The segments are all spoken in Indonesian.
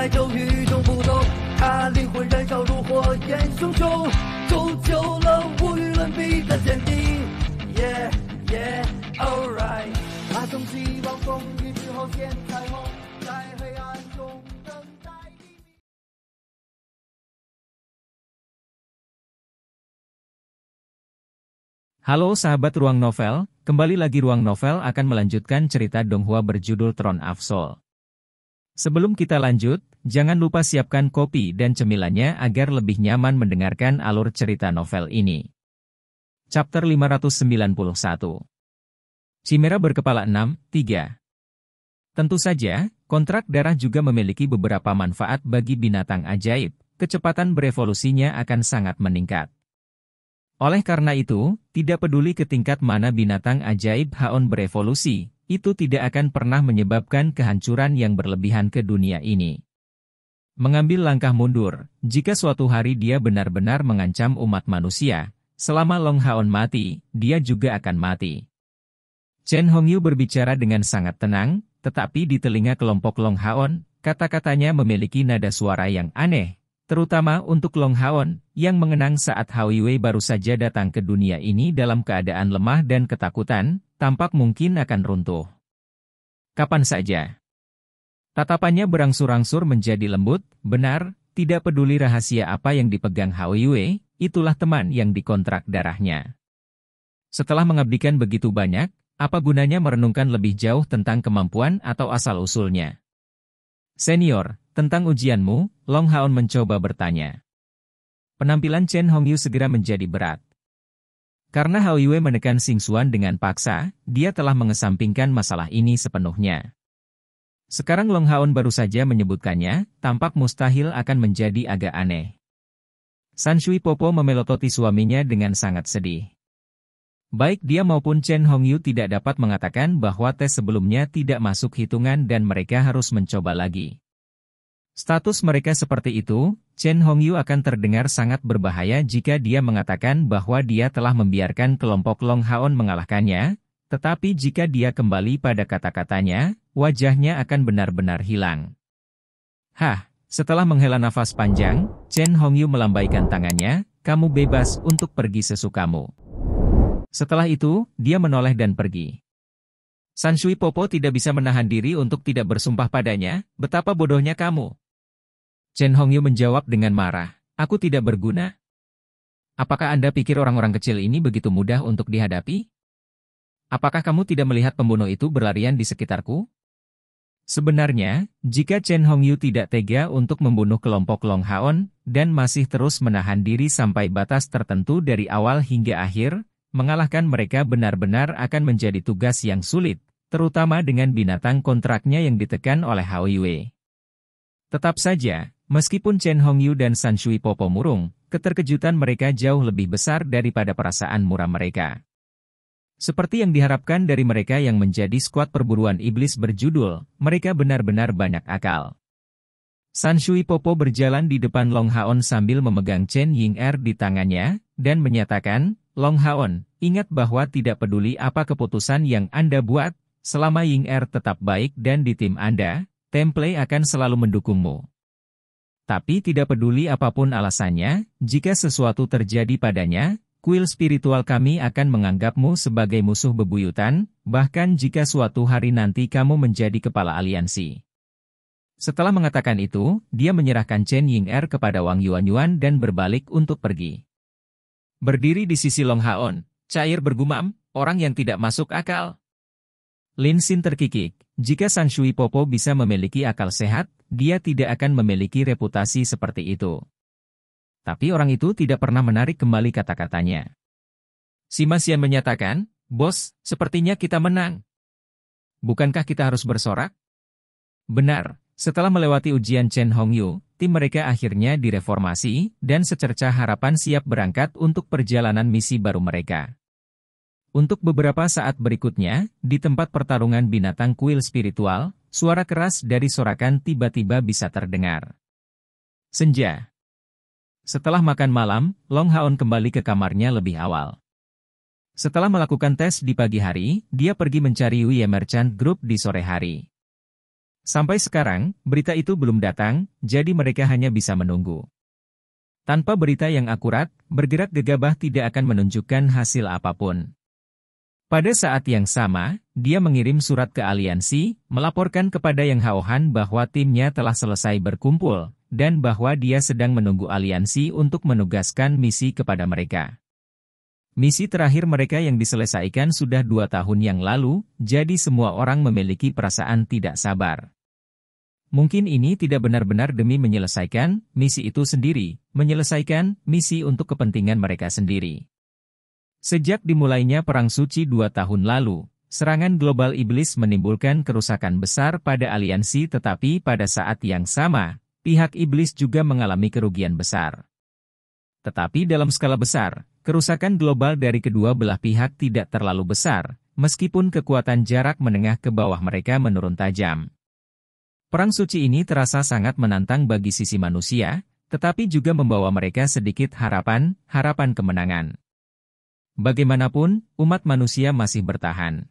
来就与众不同，他灵魂燃烧如火焰熊熊，铸就了无与伦比的坚定。Yeah yeah alright， 他从希望风雨之后见彩虹，在黑暗中等待黎明。Halo sahabat Ruang Novel, kembali lagi Ruang Novel akan melanjutkan cerita Donghua berjudul Throne of Soul. Sebelum kita lanjut, jangan lupa siapkan kopi dan cemilannya agar lebih nyaman mendengarkan alur cerita novel ini. Chapter 591. Chimera berkepala 6, 3. Tentu saja, kontrak darah juga memiliki beberapa manfaat bagi binatang ajaib, kecepatan berevolusinya akan sangat meningkat. Oleh karena itu, tidak peduli ke tingkat mana binatang ajaib Haon berevolusi, itu tidak akan pernah menyebabkan kehancuran yang berlebihan ke dunia ini. Mengambil langkah mundur, jika suatu hari dia benar-benar mengancam umat manusia, selama Long Haon mati, dia juga akan mati. Chen Hongyu berbicara dengan sangat tenang, tetapi di telinga kelompok Long Haon, kata-katanya memiliki nada suara yang aneh. Terutama untuk Long Haon, yang mengenang saat Hao Yue baru saja datang ke dunia ini dalam keadaan lemah dan ketakutan, tampak mungkin akan runtuh. Kapan saja. Tatapannya berangsur-angsur menjadi lembut, benar, tidak peduli rahasia apa yang dipegang Hao Yue, itulah teman yang dikontrak darahnya. Setelah mengabdikan begitu banyak, apa gunanya merenungkan lebih jauh tentang kemampuan atau asal-usulnya? Senior, tentang ujianmu, Long Haon mencoba bertanya. Penampilan Chen Hongyu segera menjadi berat. Karena Hao Yue menekan Xing Xuan dengan paksa, dia telah mengesampingkan masalah ini sepenuhnya. Sekarang Long Haon baru saja menyebutkannya, tampak mustahil akan menjadi agak aneh. San Shui Popo memelototi suaminya dengan sangat sedih. Baik dia maupun Chen Hongyu tidak dapat mengatakan bahwa tes sebelumnya tidak masuk hitungan dan mereka harus mencoba lagi. Status mereka seperti itu, Chen Hongyu akan terdengar sangat berbahaya jika dia mengatakan bahwa dia telah membiarkan kelompok Long Haon mengalahkannya, tetapi jika dia kembali pada kata-katanya, wajahnya akan benar-benar hilang. Setelah menghela nafas panjang, Chen Hongyu melambaikan tangannya, kamu bebas untuk pergi sesukamu. Setelah itu, dia menoleh dan pergi. San Shui Popo tidak bisa menahan diri untuk tidak bersumpah padanya, betapa bodohnya kamu. Chen Hongyu menjawab dengan marah, aku tidak berguna. Apakah Anda pikir orang-orang kecil ini begitu mudah untuk dihadapi? Apakah kamu tidak melihat pembunuh itu berlarian di sekitarku? Sebenarnya, jika Chen Hongyu tidak tega untuk membunuh kelompok Long Haon, dan masih terus menahan diri sampai batas tertentu dari awal hingga akhir, mengalahkan mereka benar-benar akan menjadi tugas yang sulit, terutama dengan binatang kontraknya yang ditekan oleh Hao Yue. Tetap saja, meskipun Chen Hongyu dan San Shui Popo murung, keterkejutan mereka jauh lebih besar daripada perasaan murah mereka. Seperti yang diharapkan dari mereka yang menjadi skuad perburuan iblis berjudul, mereka benar-benar banyak akal. San Shui Popo berjalan di depan Long Haon sambil memegang Chen Ying-er di tangannya, dan menyatakan, Long Haon, ingat bahwa tidak peduli apa keputusan yang Anda buat, selama Ying-er tetap baik dan di tim Anda, Temple akan selalu mendukungmu. Tapi tidak peduli apapun alasannya, jika sesuatu terjadi padanya, kuil spiritual kami akan menganggapmu sebagai musuh bebuyutan, bahkan jika suatu hari nanti kamu menjadi kepala aliansi. Setelah mengatakan itu, dia menyerahkan Chen Ying-er kepada Wang Yuanyuan dan berbalik untuk pergi. Berdiri di sisi Long Haon, Cair bergumam, orang yang tidak masuk akal. Lin Xin terkikik, jika San Shui Popo bisa memiliki akal sehat, dia tidak akan memiliki reputasi seperti itu. Tapi orang itu tidak pernah menarik kembali kata-katanya. Sima Xian menyatakan, bos, sepertinya kita menang. Bukankah kita harus bersorak? Benar, setelah melewati ujian Chen Hongyu, tim mereka akhirnya direformasi, dan secercah harapan siap berangkat untuk perjalanan misi baru mereka. Untuk beberapa saat berikutnya, di tempat pertarungan binatang kuil spiritual, suara keras dari sorakan tiba-tiba bisa terdengar. Senja. Setelah makan malam, Long Haon kembali ke kamarnya lebih awal. Setelah melakukan tes di pagi hari, dia pergi mencari Wei Merchant Group di sore hari. Sampai sekarang, berita itu belum datang, jadi mereka hanya bisa menunggu. Tanpa berita yang akurat, bergerak gegabah tidak akan menunjukkan hasil apapun. Pada saat yang sama, dia mengirim surat ke aliansi, melaporkan kepada Yang Haohan bahwa timnya telah selesai berkumpul, dan bahwa dia sedang menunggu aliansi untuk menugaskan misi kepada mereka. Misi terakhir mereka yang diselesaikan sudah 2 tahun yang lalu, jadi semua orang memiliki perasaan tidak sabar. Mungkin ini tidak benar-benar demi menyelesaikan misi itu sendiri, menyelesaikan misi untuk kepentingan mereka sendiri. Sejak dimulainya Perang Suci 2 tahun lalu, serangan global iblis menimbulkan kerusakan besar pada aliansi, tetapi pada saat yang sama, pihak iblis juga mengalami kerugian besar. Tetapi dalam skala besar, kerusakan global dari kedua belah pihak tidak terlalu besar, meskipun kekuatan jarak menengah ke bawah mereka menurun tajam. Perang suci ini terasa sangat menantang bagi sisi manusia, tetapi juga membawa mereka sedikit harapan kemenangan. Bagaimanapun, umat manusia masih bertahan.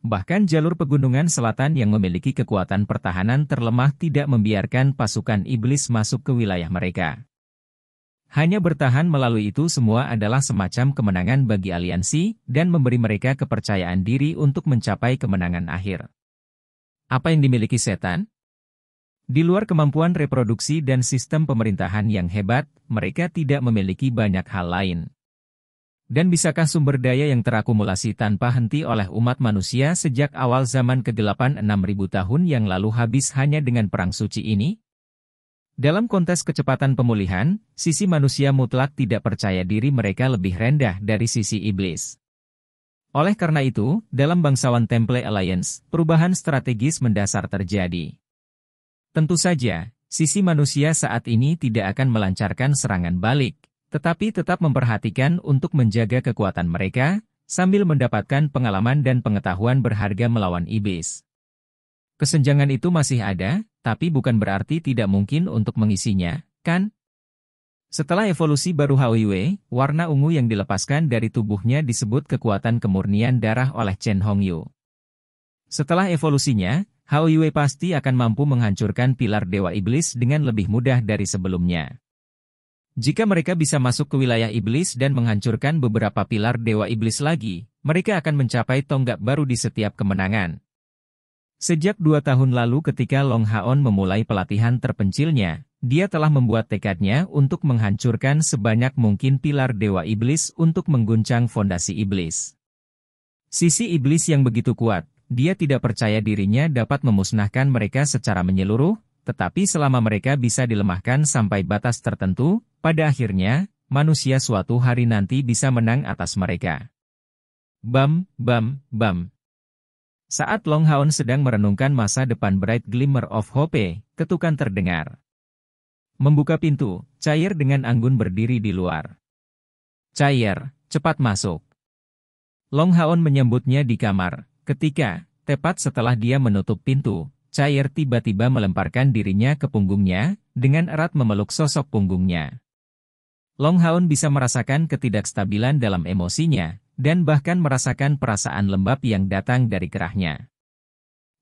Bahkan jalur pegunungan selatan yang memiliki kekuatan pertahanan terlemah tidak membiarkan pasukan iblis masuk ke wilayah mereka. Hanya bertahan melalui itu semua adalah semacam kemenangan bagi aliansi dan memberi mereka kepercayaan diri untuk mencapai kemenangan akhir. Apa yang dimiliki setan? Di luar kemampuan reproduksi dan sistem pemerintahan yang hebat, mereka tidak memiliki banyak hal lain. Dan bisakah sumber daya yang terakumulasi tanpa henti oleh umat manusia sejak awal zaman kegelapan 6.000 tahun yang lalu habis hanya dengan perang suci ini? Dalam konteks kecepatan pemulihan, sisi manusia mutlak tidak percaya diri mereka lebih rendah dari sisi iblis. Oleh karena itu, dalam bangsawan Temple Alliance, perubahan strategis mendasar terjadi. Tentu saja, sisi manusia saat ini tidak akan melancarkan serangan balik, tetapi tetap memperhatikan untuk menjaga kekuatan mereka, sambil mendapatkan pengalaman dan pengetahuan berharga melawan iblis. Kesenjangan itu masih ada, tapi bukan berarti tidak mungkin untuk mengisinya, kan? Setelah evolusi baru Haoyue, warna ungu yang dilepaskan dari tubuhnya disebut kekuatan kemurnian darah oleh Chen Hongyu. Setelah evolusinya, Haoyue pasti akan mampu menghancurkan pilar Dewa Iblis dengan lebih mudah dari sebelumnya. Jika mereka bisa masuk ke wilayah iblis dan menghancurkan beberapa pilar Dewa Iblis lagi, mereka akan mencapai tonggak baru di setiap kemenangan. Sejak 2 tahun lalu ketika Long Haon memulai pelatihan terpencilnya, dia telah membuat tekadnya untuk menghancurkan sebanyak mungkin pilar Dewa Iblis untuk mengguncang fondasi iblis. Sisi iblis yang begitu kuat, dia tidak percaya dirinya dapat memusnahkan mereka secara menyeluruh, tetapi selama mereka bisa dilemahkan sampai batas tertentu, pada akhirnya, manusia suatu hari nanti bisa menang atas mereka. Bam, bam, bam. Saat Long Haon sedang merenungkan masa depan Bright Glimmer of Hope, ketukan terdengar. Membuka pintu, Cair dengan anggun berdiri di luar. Cair, cepat masuk. Long Haon menyambutnya di kamar, ketika, tepat setelah dia menutup pintu, Cair tiba-tiba melemparkan dirinya ke punggungnya, dengan erat memeluk sosok punggungnya. Long Haon bisa merasakan ketidakstabilan dalam emosinya, dan bahkan merasakan perasaan lembab yang datang dari kerahnya.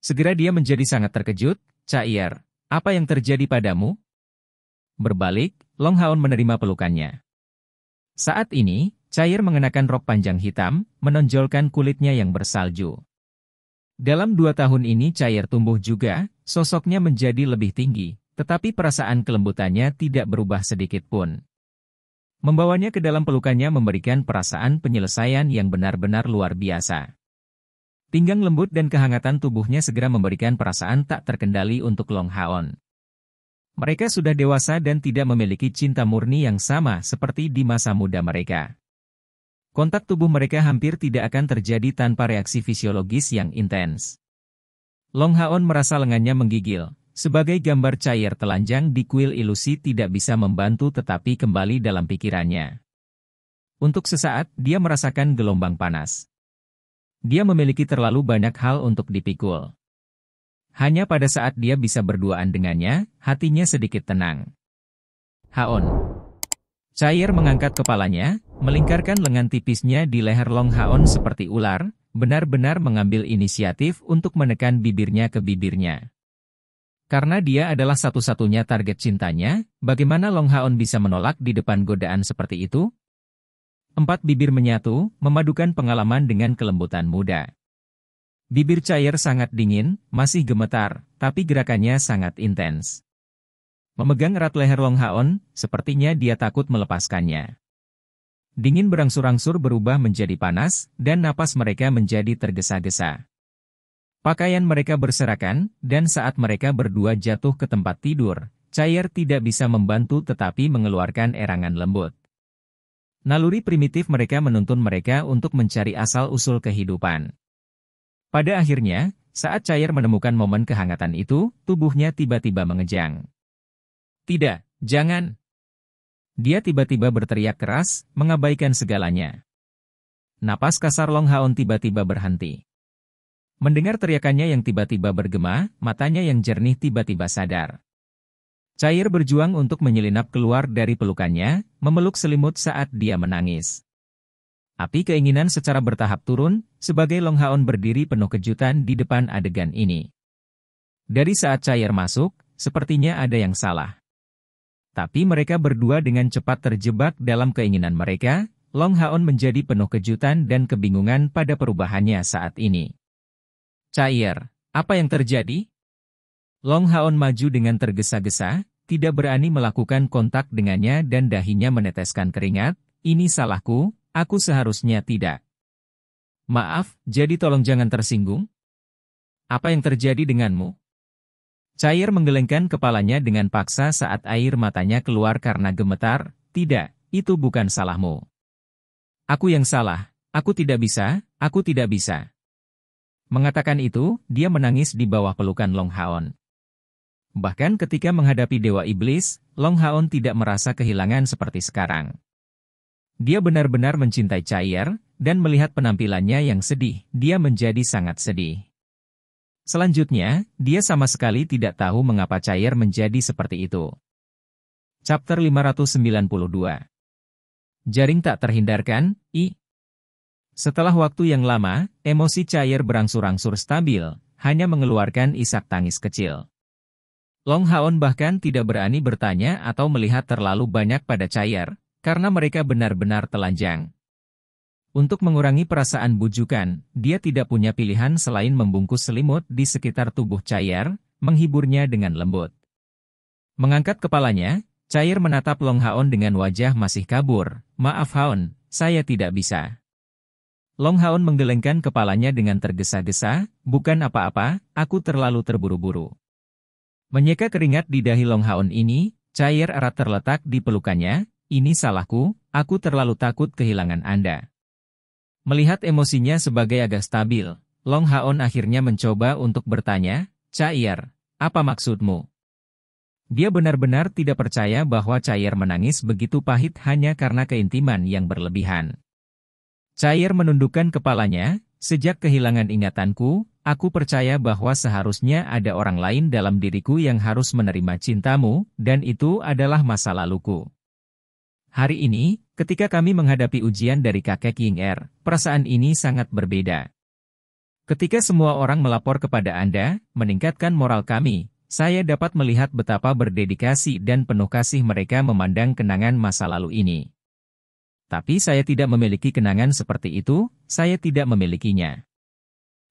Segera dia menjadi sangat terkejut. Cair, apa yang terjadi padamu? Berbalik, Long Haon menerima pelukannya. Saat ini, Cair mengenakan rok panjang hitam, menonjolkan kulitnya yang bersalju. Dalam 2 tahun ini Cair tumbuh juga, sosoknya menjadi lebih tinggi, tetapi perasaan kelembutannya tidak berubah sedikit pun. Membawanya ke dalam pelukannya memberikan perasaan penyelesaian yang benar-benar luar biasa. Pinggang lembut dan kehangatan tubuhnya segera memberikan perasaan tak terkendali untuk Long Haon. Mereka sudah dewasa dan tidak memiliki cinta murni yang sama seperti di masa muda mereka. Kontak tubuh mereka hampir tidak akan terjadi tanpa reaksi fisiologis yang intens. Long Haon merasa lengannya menggigil. Sebagai gambar Cair telanjang di kuil ilusi tidak bisa membantu tetapi kembali dalam pikirannya. Untuk sesaat, dia merasakan gelombang panas. Dia memiliki terlalu banyak hal untuk dipikul. Hanya pada saat dia bisa berduaan dengannya, hatinya sedikit tenang. Haon. Cair mengangkat kepalanya, melingkarkan lengan tipisnya di leher Long Haon seperti ular, benar-benar mengambil inisiatif untuk menekan bibirnya ke bibirnya. Karena dia adalah satu-satunya target cintanya, bagaimana Long Haon bisa menolak di depan godaan seperti itu? Empat bibir menyatu, memadukan pengalaman dengan kelembutan muda. Bibir Chair sangat dingin, masih gemetar, tapi gerakannya sangat intens. Memegang erat leher Long Haon, sepertinya dia takut melepaskannya. Dingin berangsur-angsur berubah menjadi panas, dan napas mereka menjadi tergesa-gesa. Pakaian mereka berserakan, dan saat mereka berdua jatuh ke tempat tidur, Chair tidak bisa membantu tetapi mengeluarkan erangan lembut. Naluri primitif mereka menuntun mereka untuk mencari asal-usul kehidupan. Pada akhirnya, saat Chair menemukan momen kehangatan itu, tubuhnya tiba-tiba mengejang. Tidak, jangan. Dia tiba-tiba berteriak keras, mengabaikan segalanya. Napas kasar Long Haon tiba-tiba berhenti. Mendengar teriakannya yang tiba-tiba bergema, matanya yang jernih tiba-tiba sadar. Chair berjuang untuk menyelinap keluar dari pelukannya, memeluk selimut saat dia menangis. Api keinginan secara bertahap turun, sebagai Long Haon berdiri penuh kejutan di depan adegan ini. Dari saat Chair masuk, sepertinya ada yang salah. Tapi mereka berdua dengan cepat terjebak dalam keinginan mereka. Long Haon menjadi penuh kejutan dan kebingungan pada perubahannya saat ini. Chair, apa yang terjadi? Long Haon maju dengan tergesa-gesa, tidak berani melakukan kontak dengannya dan dahinya meneteskan keringat. Ini salahku, aku seharusnya tidak. Maaf, jadi tolong jangan tersinggung. Apa yang terjadi denganmu? Chair menggelengkan kepalanya dengan paksa saat air matanya keluar karena gemetar. Tidak, itu bukan salahmu. Aku yang salah, aku tidak bisa, aku tidak bisa. Mengatakan itu, dia menangis di bawah pelukan Long Haon. Bahkan ketika menghadapi Dewa Iblis, Long Haon tidak merasa kehilangan seperti sekarang. Dia benar-benar mencintai Chair, dan melihat penampilannya yang sedih, dia menjadi sangat sedih. Selanjutnya, dia sama sekali tidak tahu mengapa Chair menjadi seperti itu. Chapter 592. Jaring tak terhindarkan, Setelah waktu yang lama, emosi Chair berangsur-angsur stabil, hanya mengeluarkan isak tangis kecil. Long Haon bahkan tidak berani bertanya atau melihat terlalu banyak pada Chair, karena mereka benar-benar telanjang. Untuk mengurangi perasaan bujukan, dia tidak punya pilihan selain membungkus selimut di sekitar tubuh Chair, menghiburnya dengan lembut. Mengangkat kepalanya, Chair menatap Long Haon dengan wajah masih kabur. Maaf Haon, saya tidak bisa. Long Haon menggelengkan kepalanya dengan tergesa-gesa, bukan apa-apa, aku terlalu terburu-buru. Menyeka keringat di dahi Long Haon ini, Chair erat terletak di pelukannya. Ini salahku, aku terlalu takut kehilangan Anda. Melihat emosinya sebagai agak stabil, Long Haon akhirnya mencoba untuk bertanya, Chair, apa maksudmu? Dia benar-benar tidak percaya bahwa Chair menangis begitu pahit hanya karena keintiman yang berlebihan. Chair menundukkan kepalanya, sejak kehilangan ingatanku, aku percaya bahwa seharusnya ada orang lain dalam diriku yang harus menerima cintamu, dan itu adalah masa laluku. Hari ini, ketika kami menghadapi ujian dari kakek Ying Er, perasaan ini sangat berbeda. Ketika semua orang melapor kepada Anda, meningkatkan moral kami, saya dapat melihat betapa berdedikasi dan penuh kasih mereka memandang kenangan masa lalu ini. Tapi saya tidak memiliki kenangan seperti itu, saya tidak memilikinya.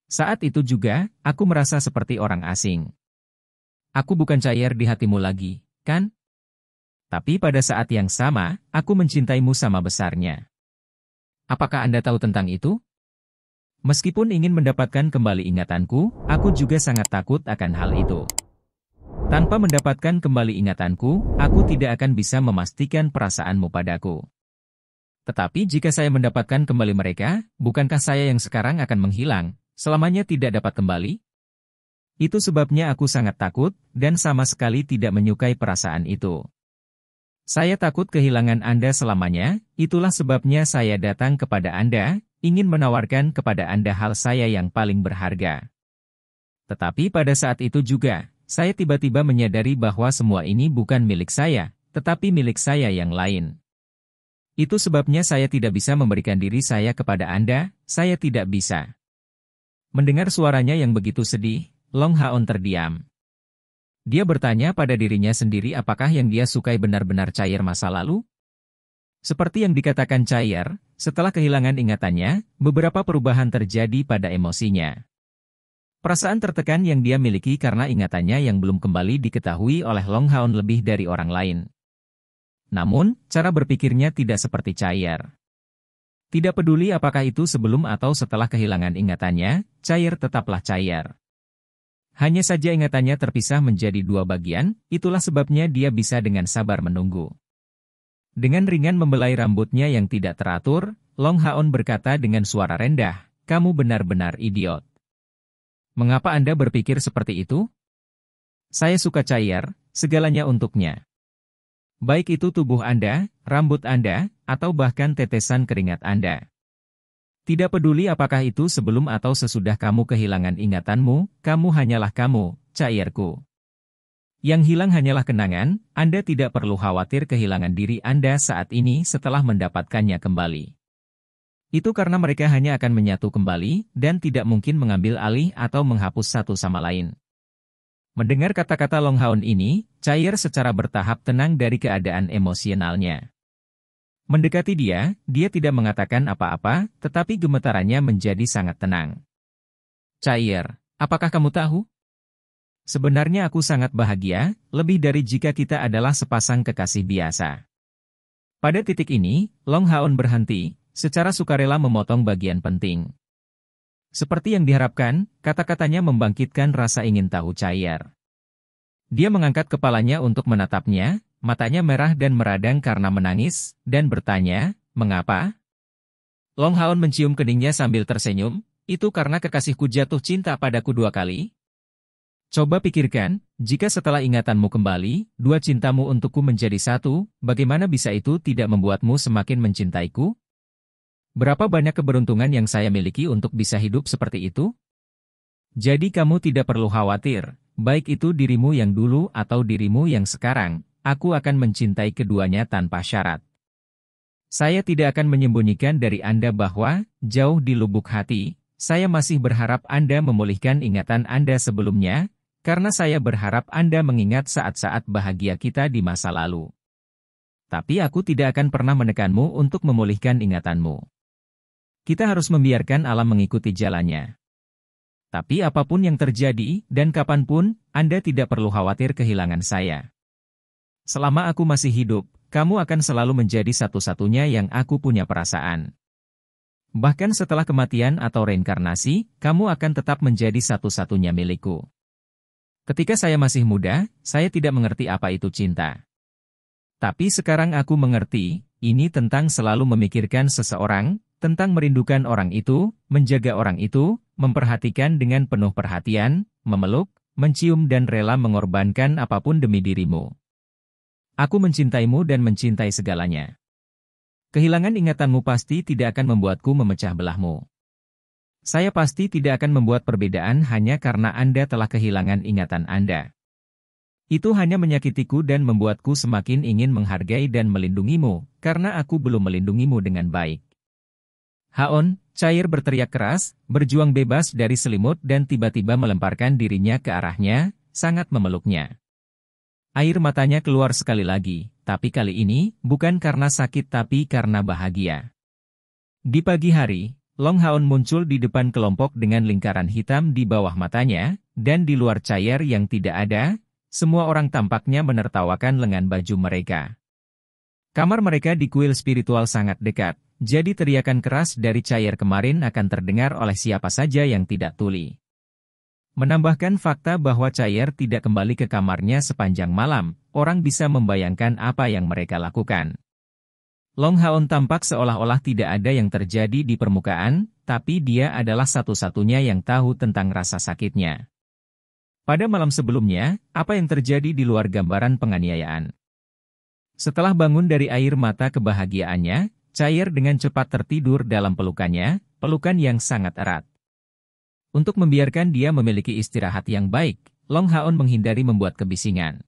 Saat itu juga, aku merasa seperti orang asing. Aku bukan Chair di hatimu lagi, kan? Tapi pada saat yang sama, aku mencintaimu sama besarnya. Apakah Anda tahu tentang itu? Meskipun ingin mendapatkan kembali ingatanku, aku juga sangat takut akan hal itu. Tanpa mendapatkan kembali ingatanku, aku tidak akan bisa memastikan perasaanmu padaku. Tetapi jika saya mendapatkan kembali mereka, bukankah saya yang sekarang akan menghilang, selamanya tidak dapat kembali? Itu sebabnya aku sangat takut, dan sama sekali tidak menyukai perasaan itu. Saya takut kehilangan Anda selamanya, itulah sebabnya saya datang kepada Anda, ingin menawarkan kepada Anda hal saya yang paling berharga. Tetapi pada saat itu juga, saya tiba-tiba menyadari bahwa semua ini bukan milik saya, tetapi milik saya yang lain. Itu sebabnya saya tidak bisa memberikan diri saya kepada Anda, saya tidak bisa. Mendengar suaranya yang begitu sedih, Long Haon terdiam. Dia bertanya pada dirinya sendiri apakah yang dia sukai benar-benar Chair masa lalu? Seperti yang dikatakan Chair, setelah kehilangan ingatannya, beberapa perubahan terjadi pada emosinya. Perasaan tertekan yang dia miliki karena ingatannya yang belum kembali diketahui oleh Long Haon lebih dari orang lain. Namun, cara berpikirnya tidak seperti Chair. Tidak peduli apakah itu sebelum atau setelah kehilangan ingatannya, Chair tetaplah Chair. Hanya saja ingatannya terpisah menjadi dua bagian, itulah sebabnya dia bisa dengan sabar menunggu. Dengan ringan membelai rambutnya yang tidak teratur, Long Haon berkata dengan suara rendah, "Kamu benar-benar idiot. Mengapa Anda berpikir seperti itu? Saya suka Chair, segalanya untuknya. Baik itu tubuh Anda, rambut Anda, atau bahkan tetesan keringat Anda. Tidak peduli apakah itu sebelum atau sesudah kamu kehilangan ingatanmu, kamu hanyalah kamu, Chairku. Yang hilang hanyalah kenangan, Anda tidak perlu khawatir kehilangan diri Anda saat ini setelah mendapatkannya kembali. Itu karena mereka hanya akan menyatu kembali, dan tidak mungkin mengambil alih atau menghapus satu sama lain." Mendengar kata-kata Long Haon ini, Chair secara bertahap tenang dari keadaan emosionalnya. Mendekati dia tidak mengatakan apa-apa, tetapi gemetarannya menjadi sangat tenang. "Chair, apakah kamu tahu? Sebenarnya aku sangat bahagia, lebih dari jika kita adalah sepasang kekasih biasa." Pada titik ini, Long Haon berhenti, secara sukarela memotong bagian penting. Seperti yang diharapkan, kata-katanya membangkitkan rasa ingin tahu Chair. Dia mengangkat kepalanya untuk menatapnya, matanya merah dan meradang karena menangis, dan bertanya, "Mengapa?" Long Haon mencium keningnya sambil tersenyum, "Itu karena kekasihku jatuh cinta padaku 2 kali. Coba pikirkan, jika setelah ingatanmu kembali, 2 cintamu untukku menjadi 1, bagaimana bisa itu tidak membuatmu semakin mencintaiku? Berapa banyak keberuntungan yang saya miliki untuk bisa hidup seperti itu? Jadi kamu tidak perlu khawatir, baik itu dirimu yang dulu atau dirimu yang sekarang. Aku akan mencintai keduanya tanpa syarat. Saya tidak akan menyembunyikan dari Anda bahwa, jauh di lubuk hati, saya masih berharap Anda memulihkan ingatan Anda sebelumnya, karena saya berharap Anda mengingat saat-saat bahagia kita di masa lalu. Tapi aku tidak akan pernah menekanmu untuk memulihkan ingatanmu. Kita harus membiarkan alam mengikuti jalannya. Tapi apapun yang terjadi, dan kapanpun, Anda tidak perlu khawatir kehilangan saya. Selama aku masih hidup, kamu akan selalu menjadi satu-satunya yang aku punya perasaan. Bahkan setelah kematian atau reinkarnasi, kamu akan tetap menjadi satu-satunya milikku. Ketika saya masih muda, saya tidak mengerti apa itu cinta. Tapi sekarang aku mengerti, ini tentang selalu memikirkan seseorang, tentang merindukan orang itu, menjaga orang itu, memperhatikan dengan penuh perhatian, memeluk, mencium dan rela mengorbankan apapun demi dirimu. Aku mencintaimu dan mencintai segalanya. Kehilangan ingatanmu pasti tidak akan membuatku memecah belahmu. Saya pasti tidak akan membuat perbedaan hanya karena Anda telah kehilangan ingatan Anda. Itu hanya menyakitiku dan membuatku semakin ingin menghargai dan melindungimu, karena aku belum melindungimu dengan baik. Haon, Chair berteriak keras, berjuang bebas dari selimut dan tiba-tiba melemparkan dirinya ke arahnya, sangat memeluknya. Air matanya keluar sekali lagi, tapi kali ini, bukan karena sakit tapi karena bahagia. Di pagi hari, Long Haon muncul di depan kelompok dengan lingkaran hitam di bawah matanya, dan di luar Chair yang tidak ada, semua orang tampaknya menertawakan lengan baju mereka. Kamar mereka di kuil spiritual sangat dekat, jadi teriakan keras dari Chair kemarin akan terdengar oleh siapa saja yang tidak tuli. Menambahkan fakta bahwa Chair tidak kembali ke kamarnya sepanjang malam, orang bisa membayangkan apa yang mereka lakukan. Long Haon tampak seolah-olah tidak ada yang terjadi di permukaan, tapi dia adalah satu-satunya yang tahu tentang rasa sakitnya. Pada malam sebelumnya, apa yang terjadi di luar gambaran penganiayaan? Setelah bangun dari air mata kebahagiaannya, Chair dengan cepat tertidur dalam pelukannya, pelukan yang sangat erat. Untuk membiarkan dia memiliki istirahat yang baik, Long Haon menghindari membuat kebisingan.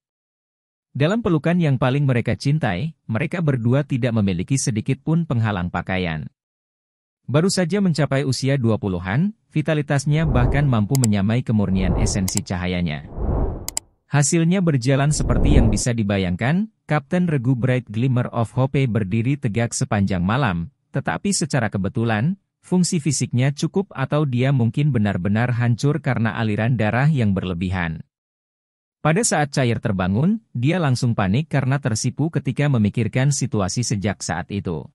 Dalam pelukan yang paling mereka cintai, mereka berdua tidak memiliki sedikit pun penghalang pakaian. Baru saja mencapai usia 20-an, vitalitasnya bahkan mampu menyamai kemurnian esensi cahayanya. Hasilnya berjalan seperti yang bisa dibayangkan, Kapten Regu Bright Glimmer of Hope berdiri tegak sepanjang malam, tetapi secara kebetulan, fungsi fisiknya cukup atau dia mungkin benar-benar hancur karena aliran darah yang berlebihan. Pada saat Cair terbangun, dia langsung panik karena tersipu ketika memikirkan situasi sejak saat itu.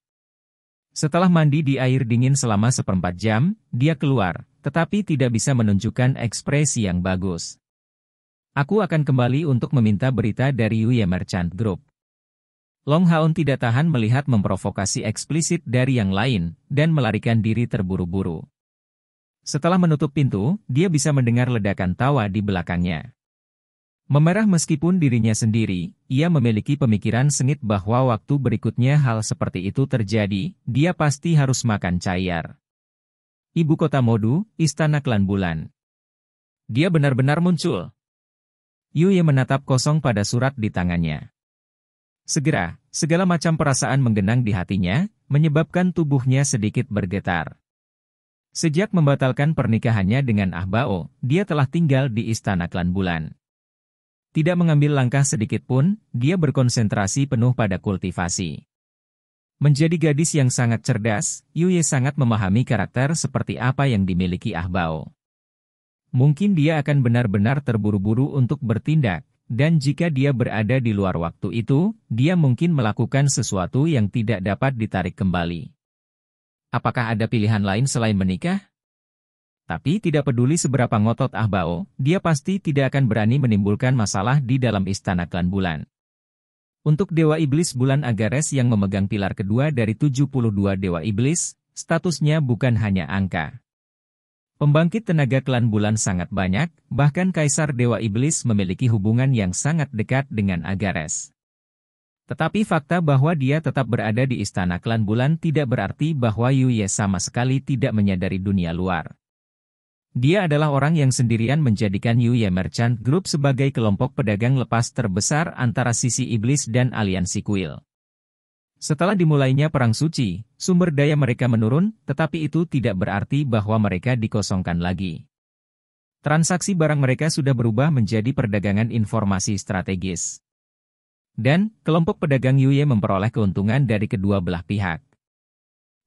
Setelah mandi di air dingin selama 1/4 jam, dia keluar, tetapi tidak bisa menunjukkan ekspresi yang bagus. Aku akan kembali untuk meminta berita dari Yuye Merchant Group. Long Haon tidak tahan melihat memprovokasi eksplisit dari yang lain, dan melarikan diri terburu-buru. Setelah menutup pintu, dia bisa mendengar ledakan tawa di belakangnya. Memerah meskipun dirinya sendiri, ia memiliki pemikiran sengit bahwa waktu berikutnya hal seperti itu terjadi, dia pasti harus makan cair. Ibu kota Modu, Istana Klan Bulan. Dia benar-benar muncul. Yuye menatap kosong pada surat di tangannya. Segera, segala macam perasaan menggenang di hatinya, menyebabkan tubuhnya sedikit bergetar. Sejak membatalkan pernikahannya dengan Ah Bao, dia telah tinggal di Istana Klan Bulan. Tidak mengambil langkah sedikit pun, dia berkonsentrasi penuh pada kultivasi. Menjadi gadis yang sangat cerdas, Yuye sangat memahami karakter seperti apa yang dimiliki Ah Bao. Mungkin dia akan benar-benar terburu-buru untuk bertindak, dan jika dia berada di luar waktu itu, dia mungkin melakukan sesuatu yang tidak dapat ditarik kembali. Apakah ada pilihan lain selain menikah? Tapi tidak peduli seberapa ngotot Ah Bao, dia pasti tidak akan berani menimbulkan masalah di dalam Istana Klan Bulan. Untuk Dewa Iblis Bulan Agares yang memegang pilar kedua dari 72 Dewa Iblis, statusnya bukan hanya angka. Pembangkit tenaga Klan Bulan sangat banyak, bahkan Kaisar Dewa Iblis memiliki hubungan yang sangat dekat dengan Agares. Tetapi fakta bahwa dia tetap berada di Istana Klan Bulan tidak berarti bahwa Yuye sama sekali tidak menyadari dunia luar. Dia adalah orang yang sendirian menjadikan Yuye Merchant Group sebagai kelompok pedagang lepas terbesar antara sisi iblis dan aliansi kuil. Setelah dimulainya Perang Suci, sumber daya mereka menurun, tetapi itu tidak berarti bahwa mereka dikosongkan lagi. Transaksi barang mereka sudah berubah menjadi perdagangan informasi strategis. Dan, kelompok pedagang Yuye memperoleh keuntungan dari kedua belah pihak.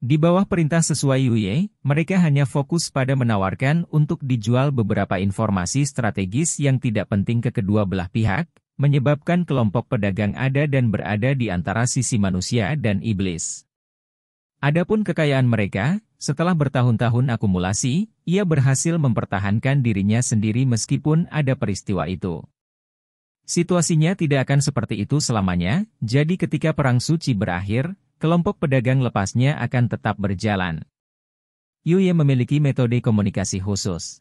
Di bawah perintah sesuai Yuye, mereka hanya fokus pada menawarkan untuk dijual beberapa informasi strategis yang tidak penting ke kedua belah pihak, menyebabkan kelompok pedagang ada dan berada di antara sisi manusia dan iblis. Adapun kekayaan mereka, setelah bertahun-tahun akumulasi, ia berhasil mempertahankan dirinya sendiri meskipun ada peristiwa itu. Situasinya tidak akan seperti itu selamanya, jadi ketika Perang Suci berakhir, kelompok pedagang lepasnya akan tetap berjalan. Yuye memiliki metode komunikasi khusus.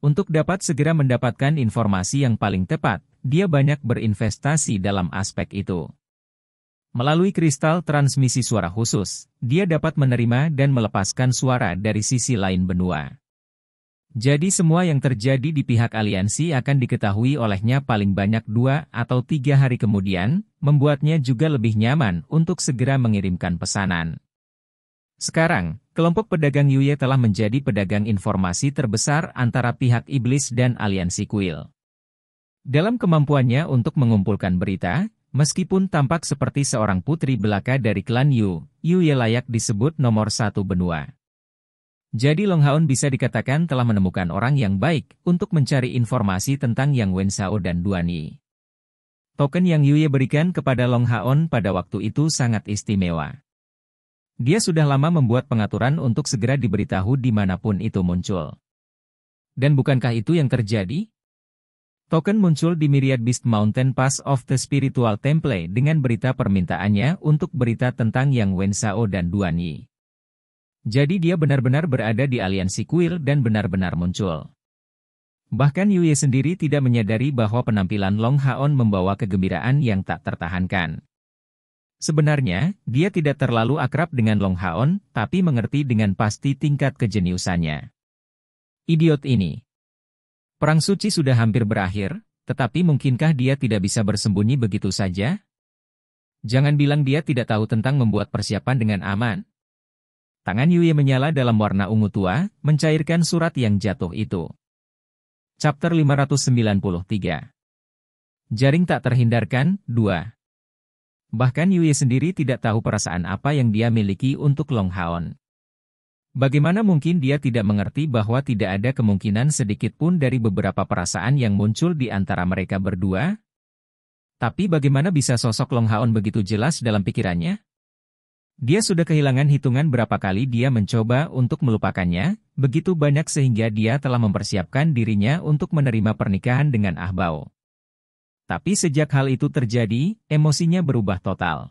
Untuk dapat segera mendapatkan informasi yang paling tepat, dia banyak berinvestasi dalam aspek itu. Melalui kristal transmisi suara khusus, dia dapat menerima dan melepaskan suara dari sisi lain benua. Jadi semua yang terjadi di pihak aliansi akan diketahui olehnya paling banyak 2 atau 3 hari kemudian, membuatnya juga lebih nyaman untuk segera mengirimkan pesanan. Sekarang, kelompok pedagang Yuye telah menjadi pedagang informasi terbesar antara pihak iblis dan aliansi kuil. Dalam kemampuannya untuk mengumpulkan berita, meskipun tampak seperti seorang putri belaka dari klan Yu, Yuye layak disebut nomor 1 benua. Jadi Long Haon bisa dikatakan telah menemukan orang yang baik untuk mencari informasi tentang Yang Wensao dan Duani. Token yang Yuye berikan kepada Long Haon pada waktu itu sangat istimewa. Dia sudah lama membuat pengaturan untuk segera diberitahu dimanapun itu muncul. Dan bukankah itu yang terjadi? Token muncul di Myriad Beast Mountain Pass of the Spiritual Temple dengan berita permintaannya untuk berita tentang Yang Wensao dan Duani. Jadi dia benar-benar berada di aliansi kuil dan benar-benar muncul. Bahkan Yuye sendiri tidak menyadari bahwa penampilan Long Haon membawa kegembiraan yang tak tertahankan. Sebenarnya, dia tidak terlalu akrab dengan Long Haon, tapi mengerti dengan pasti tingkat kejeniusannya. Idiot ini. Perang Suci sudah hampir berakhir, tetapi mungkinkah dia tidak bisa bersembunyi begitu saja? Jangan bilang dia tidak tahu tentang membuat persiapan dengan aman. Tangan Yuye menyala dalam warna ungu tua, mencairkan surat yang jatuh itu. Chapter 593. Jaring tak terhindarkan, 2. Bahkan Yuye sendiri tidak tahu perasaan apa yang dia miliki untuk Long Haon. Bagaimana mungkin dia tidak mengerti bahwa tidak ada kemungkinan sedikit pun dari beberapa perasaan yang muncul di antara mereka berdua? Tapi bagaimana bisa sosok Long Haon begitu jelas dalam pikirannya? Dia sudah kehilangan hitungan berapa kali dia mencoba untuk melupakannya, begitu banyak sehingga dia telah mempersiapkan dirinya untuk menerima pernikahan dengan Ah Bao. Tapi sejak hal itu terjadi, emosinya berubah total.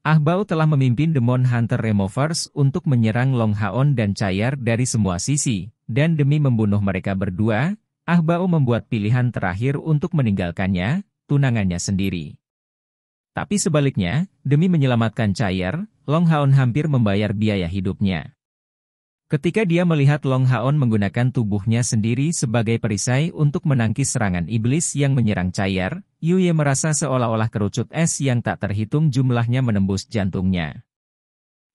Ah Bao telah memimpin Demon Hunter Removers untuk menyerang Long Haon dan Chair dari semua sisi, dan demi membunuh mereka berdua, Ah Bao membuat pilihan terakhir untuk meninggalkannya, tunangannya sendiri. Tapi sebaliknya, demi menyelamatkan Chair, Long Haon hampir membayar biaya hidupnya. Ketika dia melihat Long Haon menggunakan tubuhnya sendiri sebagai perisai untuk menangkis serangan iblis yang menyerang Chair, Yuye merasa seolah-olah kerucut es yang tak terhitung jumlahnya menembus jantungnya.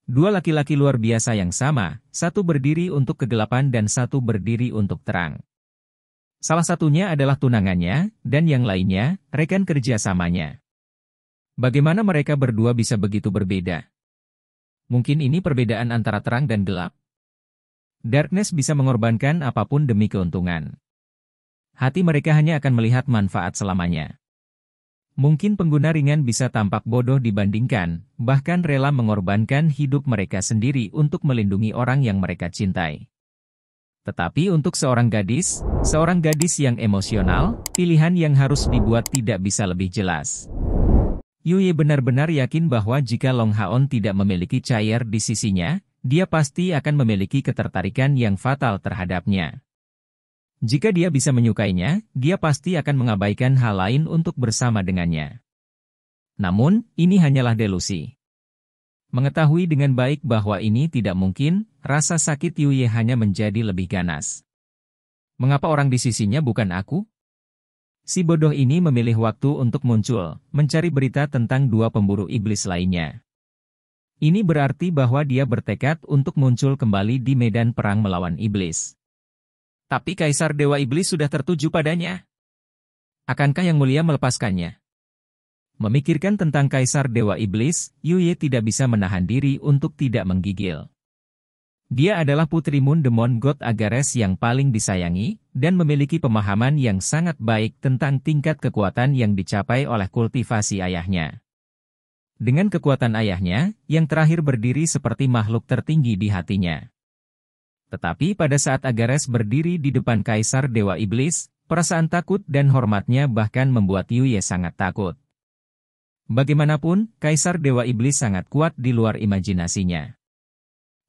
Dua laki-laki luar biasa yang sama, satu berdiri untuk kegelapan dan satu berdiri untuk terang. Salah satunya adalah tunangannya, dan yang lainnya, rekan kerjasamanya. Bagaimana mereka berdua bisa begitu berbeda? Mungkin ini perbedaan antara terang dan gelap? Darkness bisa mengorbankan apapun demi keuntungan. Hati mereka hanya akan melihat manfaat selamanya. Mungkin pengguna ringan bisa tampak bodoh dibandingkan, bahkan rela mengorbankan hidup mereka sendiri untuk melindungi orang yang mereka cintai. Tetapi untuk seorang gadis yang emosional, pilihan yang harus dibuat tidak bisa lebih jelas. Yuye benar-benar yakin bahwa jika Long Haon tidak memiliki Chair di sisinya, dia pasti akan memiliki ketertarikan yang fatal terhadapnya. Jika dia bisa menyukainya, dia pasti akan mengabaikan hal lain untuk bersama dengannya. Namun, ini hanyalah delusi. Mengetahui dengan baik bahwa ini tidak mungkin, rasa sakit Yuye hanya menjadi lebih ganas. Mengapa orang di sisinya bukan aku? Si bodoh ini memilih waktu untuk muncul, mencari berita tentang dua pemburu iblis lainnya. Ini berarti bahwa dia bertekad untuk muncul kembali di medan perang melawan iblis. Tapi Kaisar Dewa Iblis sudah tertuju padanya. Akankah Yang Mulia melepaskannya? Memikirkan tentang Kaisar Dewa Iblis, Yuye tidak bisa menahan diri untuk tidak menggigil. Dia adalah putri Moon Demon God Agares yang paling disayangi, dan memiliki pemahaman yang sangat baik tentang tingkat kekuatan yang dicapai oleh kultivasi ayahnya. Dengan kekuatan ayahnya, yang terakhir berdiri seperti makhluk tertinggi di hatinya. Tetapi pada saat Agares berdiri di depan Kaisar Dewa Iblis, perasaan takut dan hormatnya bahkan membuat Yuye sangat takut. Bagaimanapun, Kaisar Dewa Iblis sangat kuat di luar imajinasinya.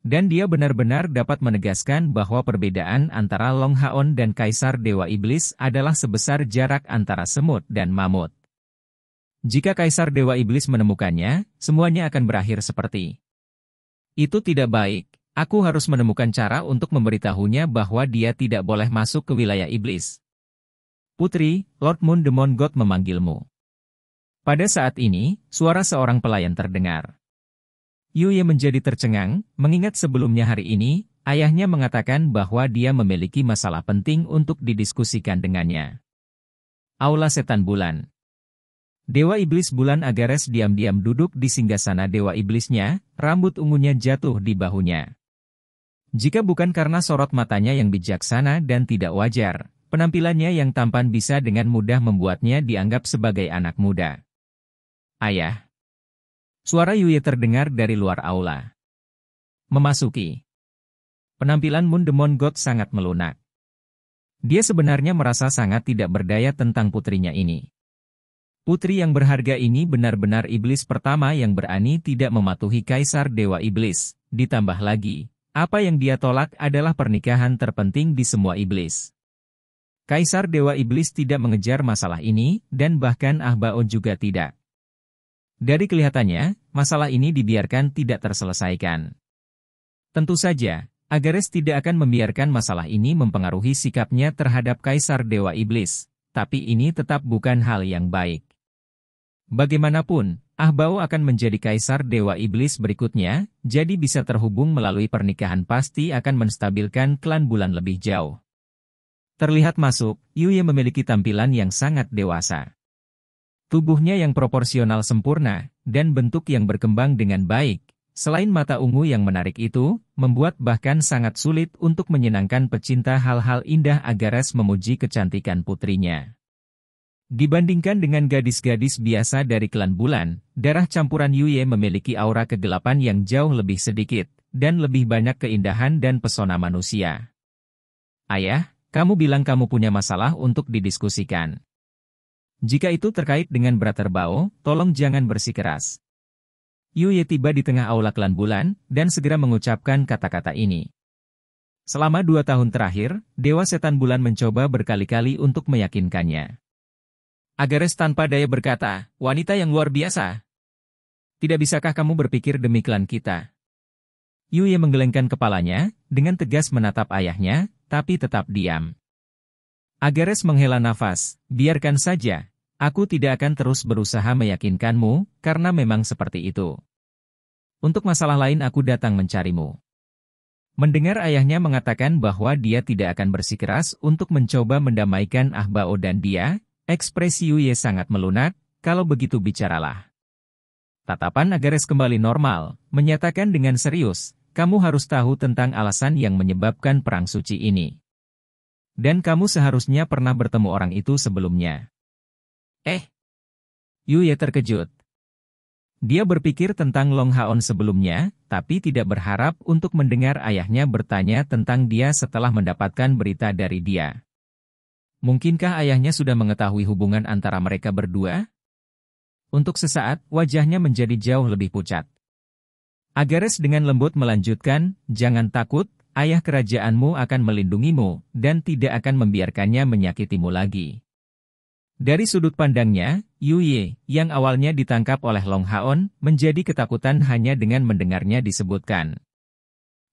Dan dia benar-benar dapat menegaskan bahwa perbedaan antara Long Haon dan Kaisar Dewa Iblis adalah sebesar jarak antara semut dan mamut. Jika Kaisar Dewa Iblis menemukannya, semuanya akan berakhir seperti itu. Tidak baik, aku harus menemukan cara untuk memberitahunya bahwa dia tidak boleh masuk ke wilayah iblis. Putri, Lord Moon Demon God memanggilmu. Pada saat ini, suara seorang pelayan terdengar. Yuye menjadi tercengang, mengingat sebelumnya hari ini, ayahnya mengatakan bahwa dia memiliki masalah penting untuk didiskusikan dengannya. Aula Setan Bulan. Dewa Iblis Bulan Agares diam-diam duduk di singgasana Dewa Iblisnya, rambut ungunya jatuh di bahunya. Jika bukan karena sorot matanya yang bijaksana dan tidak wajar, penampilannya yang tampan bisa dengan mudah membuatnya dianggap sebagai anak muda. Ayah. Suara Yuye terdengar dari luar aula. Memasuki. Penampilan Moon Demon God sangat melunak. Dia sebenarnya merasa sangat tidak berdaya tentang putrinya ini. Putri yang berharga ini benar-benar iblis pertama yang berani tidak mematuhi Kaisar Dewa Iblis. Ditambah lagi, apa yang dia tolak adalah pernikahan terpenting di semua iblis. Kaisar Dewa Iblis tidak mengejar masalah ini, dan bahkan Ah Bao juga tidak. Dari kelihatannya, masalah ini dibiarkan tidak terselesaikan. Tentu saja, Agares tidak akan membiarkan masalah ini mempengaruhi sikapnya terhadap Kaisar Dewa Iblis, tapi ini tetap bukan hal yang baik. Bagaimanapun, Ah Bao akan menjadi Kaisar Dewa Iblis berikutnya, jadi bisa terhubung melalui pernikahan pasti akan menstabilkan klan bulan lebih jauh. Terlihat masuk, Yuye memiliki tampilan yang sangat dewasa. Tubuhnya yang proporsional sempurna, dan bentuk yang berkembang dengan baik, selain mata ungu yang menarik itu, membuat bahkan sangat sulit untuk menyenangkan pecinta hal-hal indah. Agares memuji kecantikan putrinya. Dibandingkan dengan gadis-gadis biasa dari klan bulan, darah campuran Yuye memiliki aura kegelapan yang jauh lebih sedikit, dan lebih banyak keindahan dan pesona manusia. Ayah, kamu bilang kamu punya masalah untuk didiskusikan. Jika itu terkait dengan Brother Bao, tolong jangan bersikeras. Yuye tiba di tengah aula klan bulan, dan segera mengucapkan kata-kata ini. Selama 2 tahun terakhir, Dewa Setan Bulan mencoba berkali-kali untuk meyakinkannya. Agares tanpa daya berkata, wanita yang luar biasa. Tidak bisakah kamu berpikir demi klan kita? Yuye menggelengkan kepalanya, dengan tegas menatap ayahnya, tapi tetap diam. Agares menghela nafas, biarkan saja, aku tidak akan terus berusaha meyakinkanmu, karena memang seperti itu. Untuk masalah lain aku datang mencarimu. Mendengar ayahnya mengatakan bahwa dia tidak akan bersikeras untuk mencoba mendamaikan Ah Bao dan dia, ekspresi Yuye sangat melunak. Kalau begitu bicaralah. Tatapan Agares kembali normal, menyatakan dengan serius, kamu harus tahu tentang alasan yang menyebabkan perang suci ini. Dan kamu seharusnya pernah bertemu orang itu sebelumnya. Yuye terkejut. Dia berpikir tentang Long Haon sebelumnya, tapi tidak berharap untuk mendengar ayahnya bertanya tentang dia setelah mendapatkan berita dari dia. Mungkinkah ayahnya sudah mengetahui hubungan antara mereka berdua? Untuk sesaat, wajahnya menjadi jauh lebih pucat. Agares dengan lembut melanjutkan, jangan takut, ayah kerajaanmu akan melindungimu, dan tidak akan membiarkannya menyakitimu lagi. Dari sudut pandangnya, Yuye, yang awalnya ditangkap oleh Long Haon, menjadi ketakutan hanya dengan mendengarnya disebutkan.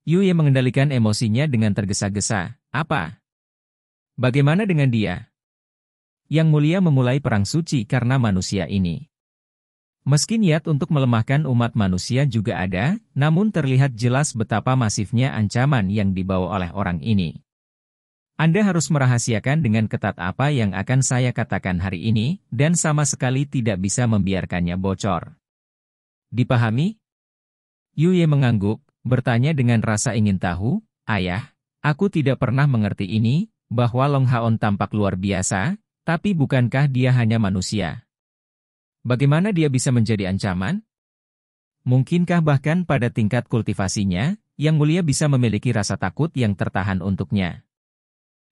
Yuye mengendalikan emosinya dengan tergesa-gesa, apa? Bagaimana dengan dia? Yang Mulia memulai perang suci karena manusia ini. Meski niat untuk melemahkan umat manusia juga ada, namun terlihat jelas betapa masifnya ancaman yang dibawa oleh orang ini. Anda harus merahasiakan dengan ketat apa yang akan saya katakan hari ini, dan sama sekali tidak bisa membiarkannya bocor. Dipahami? Yuye mengangguk, bertanya dengan rasa ingin tahu, ayah, aku tidak pernah mengerti ini, bahwa Long Haon tampak luar biasa, tapi bukankah dia hanya manusia? Bagaimana dia bisa menjadi ancaman? Mungkinkah bahkan pada tingkat kultivasinya, Yang Mulia bisa memiliki rasa takut yang tertahan untuknya?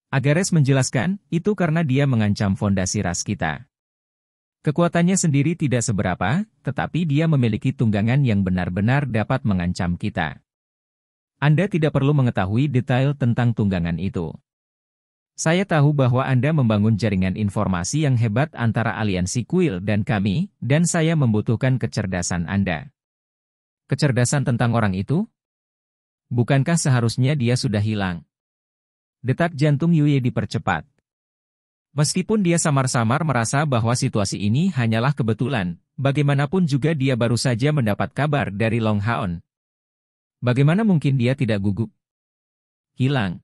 Agares menjelaskan, itu karena dia mengancam fondasi ras kita. Kekuatannya sendiri tidak seberapa, tetapi dia memiliki tunggangan yang benar-benar dapat mengancam kita. Anda tidak perlu mengetahui detail tentang tunggangan itu. Saya tahu bahwa Anda membangun jaringan informasi yang hebat antara aliansi kuil dan kami, dan saya membutuhkan kecerdasan Anda. Kecerdasan tentang orang itu? Bukankah seharusnya dia sudah hilang? Detak jantung Yuye dipercepat. Meskipun dia samar-samar merasa bahwa situasi ini hanyalah kebetulan, bagaimanapun juga dia baru saja mendapat kabar dari Long Haon. Bagaimana mungkin dia tidak gugup? Hilang.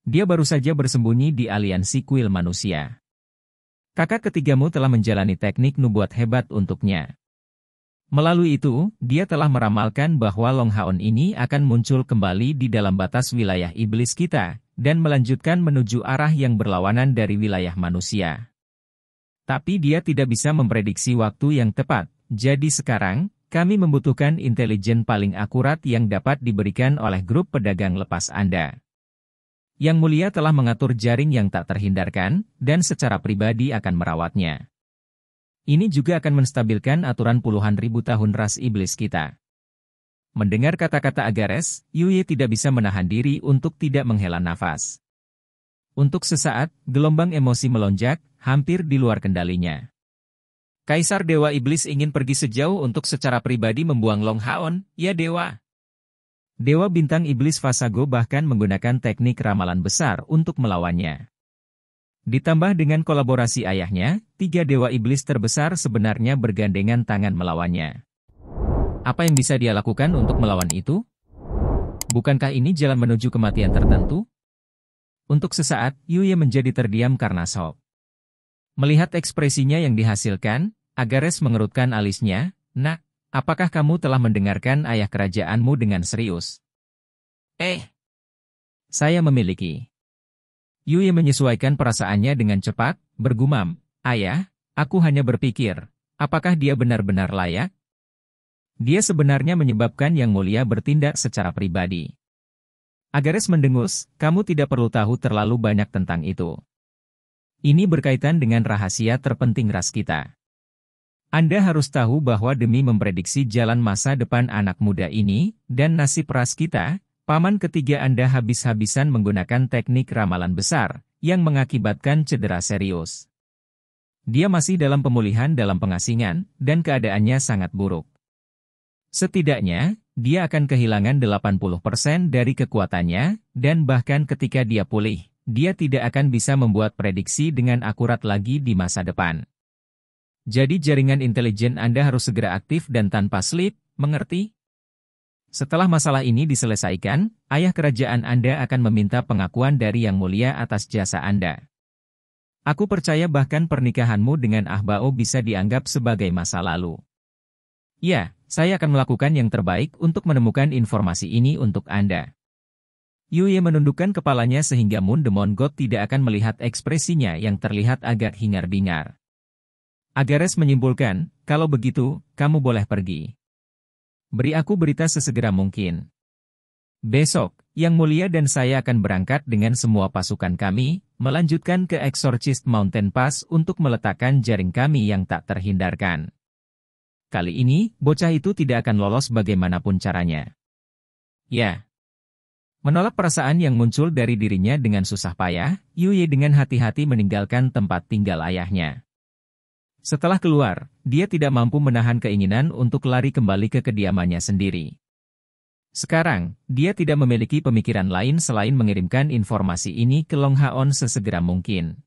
Dia baru saja bersembunyi di aliansi kuil manusia. Kakak ketigamu telah menjalani teknik nubuat hebat untuknya. Melalui itu, dia telah meramalkan bahwa Long Haon ini akan muncul kembali di dalam batas wilayah iblis kita, dan melanjutkan menuju arah yang berlawanan dari wilayah manusia. Tapi dia tidak bisa memprediksi waktu yang tepat, jadi sekarang, kami membutuhkan intelijen paling akurat yang dapat diberikan oleh grup pedagang lepas Anda. Yang Mulia telah mengatur jaring yang tak terhindarkan, dan secara pribadi akan merawatnya. Ini juga akan menstabilkan aturan puluhan ribu tahun ras iblis kita. Mendengar kata-kata Agares, Yuye tidak bisa menahan diri untuk tidak menghela nafas. Untuk sesaat, gelombang emosi melonjak, hampir di luar kendalinya. Kaisar Dewa Iblis ingin pergi sejauh untuk secara pribadi membuang Long Haon, ya Dewa. Dewa Bintang Iblis Vasago bahkan menggunakan teknik ramalan besar untuk melawannya. Ditambah dengan kolaborasi ayahnya, 3 Dewa Iblis terbesar sebenarnya bergandengan tangan melawannya. Apa yang bisa dia lakukan untuk melawan itu? Bukankah ini jalan menuju kematian tertentu? Untuk sesaat, Yuye menjadi terdiam karena shock. Melihat ekspresinya yang dihasilkan, Agares mengerutkan alisnya. Nak, apakah kamu telah mendengarkan ayah kerajaanmu dengan serius? Saya memiliki. Yue menyesuaikan perasaannya dengan cepat, bergumam, Ayah, aku hanya berpikir, apakah dia benar-benar layak? Dia sebenarnya menyebabkan Yang Mulia bertindak secara pribadi. Agares mendengus, kamu tidak perlu tahu terlalu banyak tentang itu. Ini berkaitan dengan rahasia terpenting ras kita. Anda harus tahu bahwa demi memprediksi jalan masa depan anak muda ini, dan nasib ras kita, paman ketiga Anda habis-habisan menggunakan teknik ramalan besar, yang mengakibatkan cedera serius. Dia masih dalam pemulihan dalam pengasingan, dan keadaannya sangat buruk. Setidaknya, dia akan kehilangan 80% dari kekuatannya, dan bahkan ketika dia pulih, dia tidak akan bisa membuat prediksi dengan akurat lagi di masa depan. Jadi jaringan intelijen Anda harus segera aktif dan tanpa slip, mengerti? Setelah masalah ini diselesaikan, ayah kerajaan Anda akan meminta pengakuan dari Yang Mulia atas jasa Anda. Aku percaya bahkan pernikahanmu dengan Ahbao bisa dianggap sebagai masa lalu. Ya, saya akan melakukan yang terbaik untuk menemukan informasi ini untuk Anda. Yue menundukkan kepalanya sehingga Moon Demon God tidak akan melihat ekspresinya yang terlihat agak hingar-bingar. Agares menyimpulkan, kalau begitu, kamu boleh pergi. Beri aku berita sesegera mungkin. Besok, Yang Mulia dan saya akan berangkat dengan semua pasukan kami, melanjutkan ke Exorcist Mountain Pass untuk meletakkan jaring kami yang tak terhindarkan. Kali ini, bocah itu tidak akan lolos bagaimanapun caranya. Ya. Menolak perasaan yang muncul dari dirinya dengan susah payah, Yue dengan hati-hati meninggalkan tempat tinggal ayahnya. Setelah keluar, dia tidak mampu menahan keinginan untuk lari kembali ke kediamannya sendiri. Sekarang, dia tidak memiliki pemikiran lain selain mengirimkan informasi ini ke Long Haon sesegera mungkin.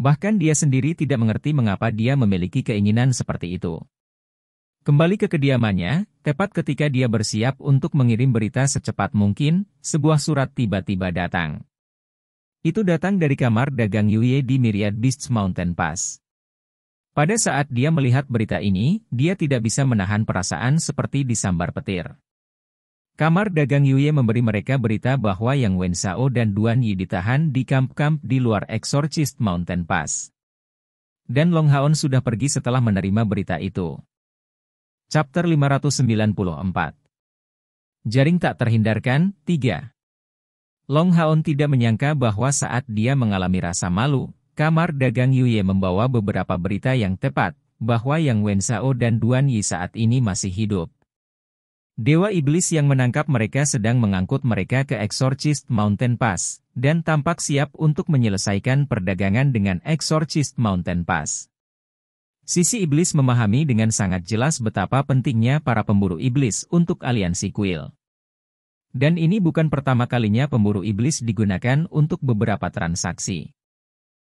Bahkan dia sendiri tidak mengerti mengapa dia memiliki keinginan seperti itu. Kembali ke kediamannya, tepat ketika dia bersiap untuk mengirim berita secepat mungkin, sebuah surat tiba-tiba datang. Itu datang dari kamar dagang Yue di Myriad Beasts Mountain Pass. Pada saat dia melihat berita ini, dia tidak bisa menahan perasaan seperti disambar petir. Kamar dagang Yue memberi mereka berita bahwa Yang Wensao dan Duan Yi ditahan di kamp-kamp di luar Exorcist Mountain Pass. Dan Long Haon sudah pergi setelah menerima berita itu. Chapter 594. Jaring tak terhindarkan, 3. Long Haon tidak menyangka bahwa saat dia mengalami rasa malu, kamar dagang Yue membawa beberapa berita yang tepat, bahwa Yang Wensao dan Duan Yi saat ini masih hidup. Dewa Iblis yang menangkap mereka sedang mengangkut mereka ke Exorcist Mountain Pass, dan tampak siap untuk menyelesaikan perdagangan dengan Exorcist Mountain Pass. Sisi Iblis memahami dengan sangat jelas betapa pentingnya para pemburu iblis untuk aliansi kuil. Dan ini bukan pertama kalinya pemburu iblis digunakan untuk beberapa transaksi.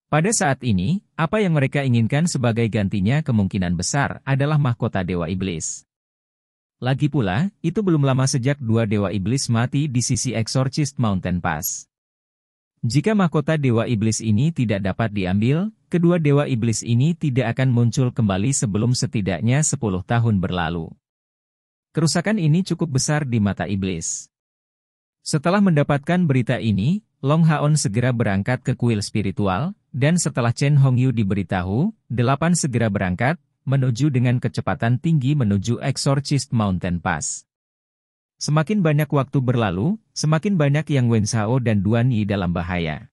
Pada saat ini, apa yang mereka inginkan sebagai gantinya kemungkinan besar adalah mahkota Dewa Iblis. Lagi pula, itu belum lama sejak dua Dewa Iblis mati di sisi Exorcist Mountain Pass. Jika mahkota Dewa Iblis ini tidak dapat diambil, kedua Dewa Iblis ini tidak akan muncul kembali sebelum setidaknya 10 tahun berlalu. Kerusakan ini cukup besar di mata Iblis. Setelah mendapatkan berita ini, Long Haon segera berangkat ke kuil spiritual, dan setelah Chen Hongyu diberitahu, 8 segera berangkat, menuju dengan kecepatan tinggi menuju Exorcist Mountain Pass. Semakin banyak waktu berlalu, semakin banyak Yang Wensao dan Duan Yi dalam bahaya.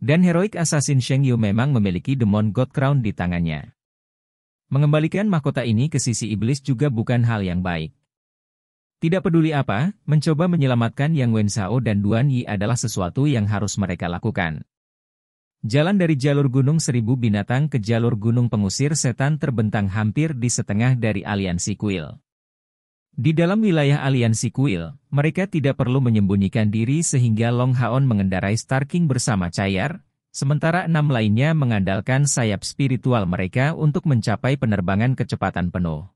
Dan Heroic Assassin Sheng Yu memang memiliki Demon God Crown di tangannya. Mengembalikan mahkota ini ke sisi iblis juga bukan hal yang baik. Tidak peduli apa, mencoba menyelamatkan Yang Wensao dan Duan Yi adalah sesuatu yang harus mereka lakukan. Jalan dari jalur Gunung Seribu Binatang ke jalur Gunung Pengusir Setan terbentang hampir di setengah dari aliansi kuil. Di dalam wilayah aliansi kuil, mereka tidak perlu menyembunyikan diri sehingga Long Haon mengendarai Star King bersama Cayar, sementara 6 lainnya mengandalkan sayap spiritual mereka untuk mencapai penerbangan kecepatan penuh.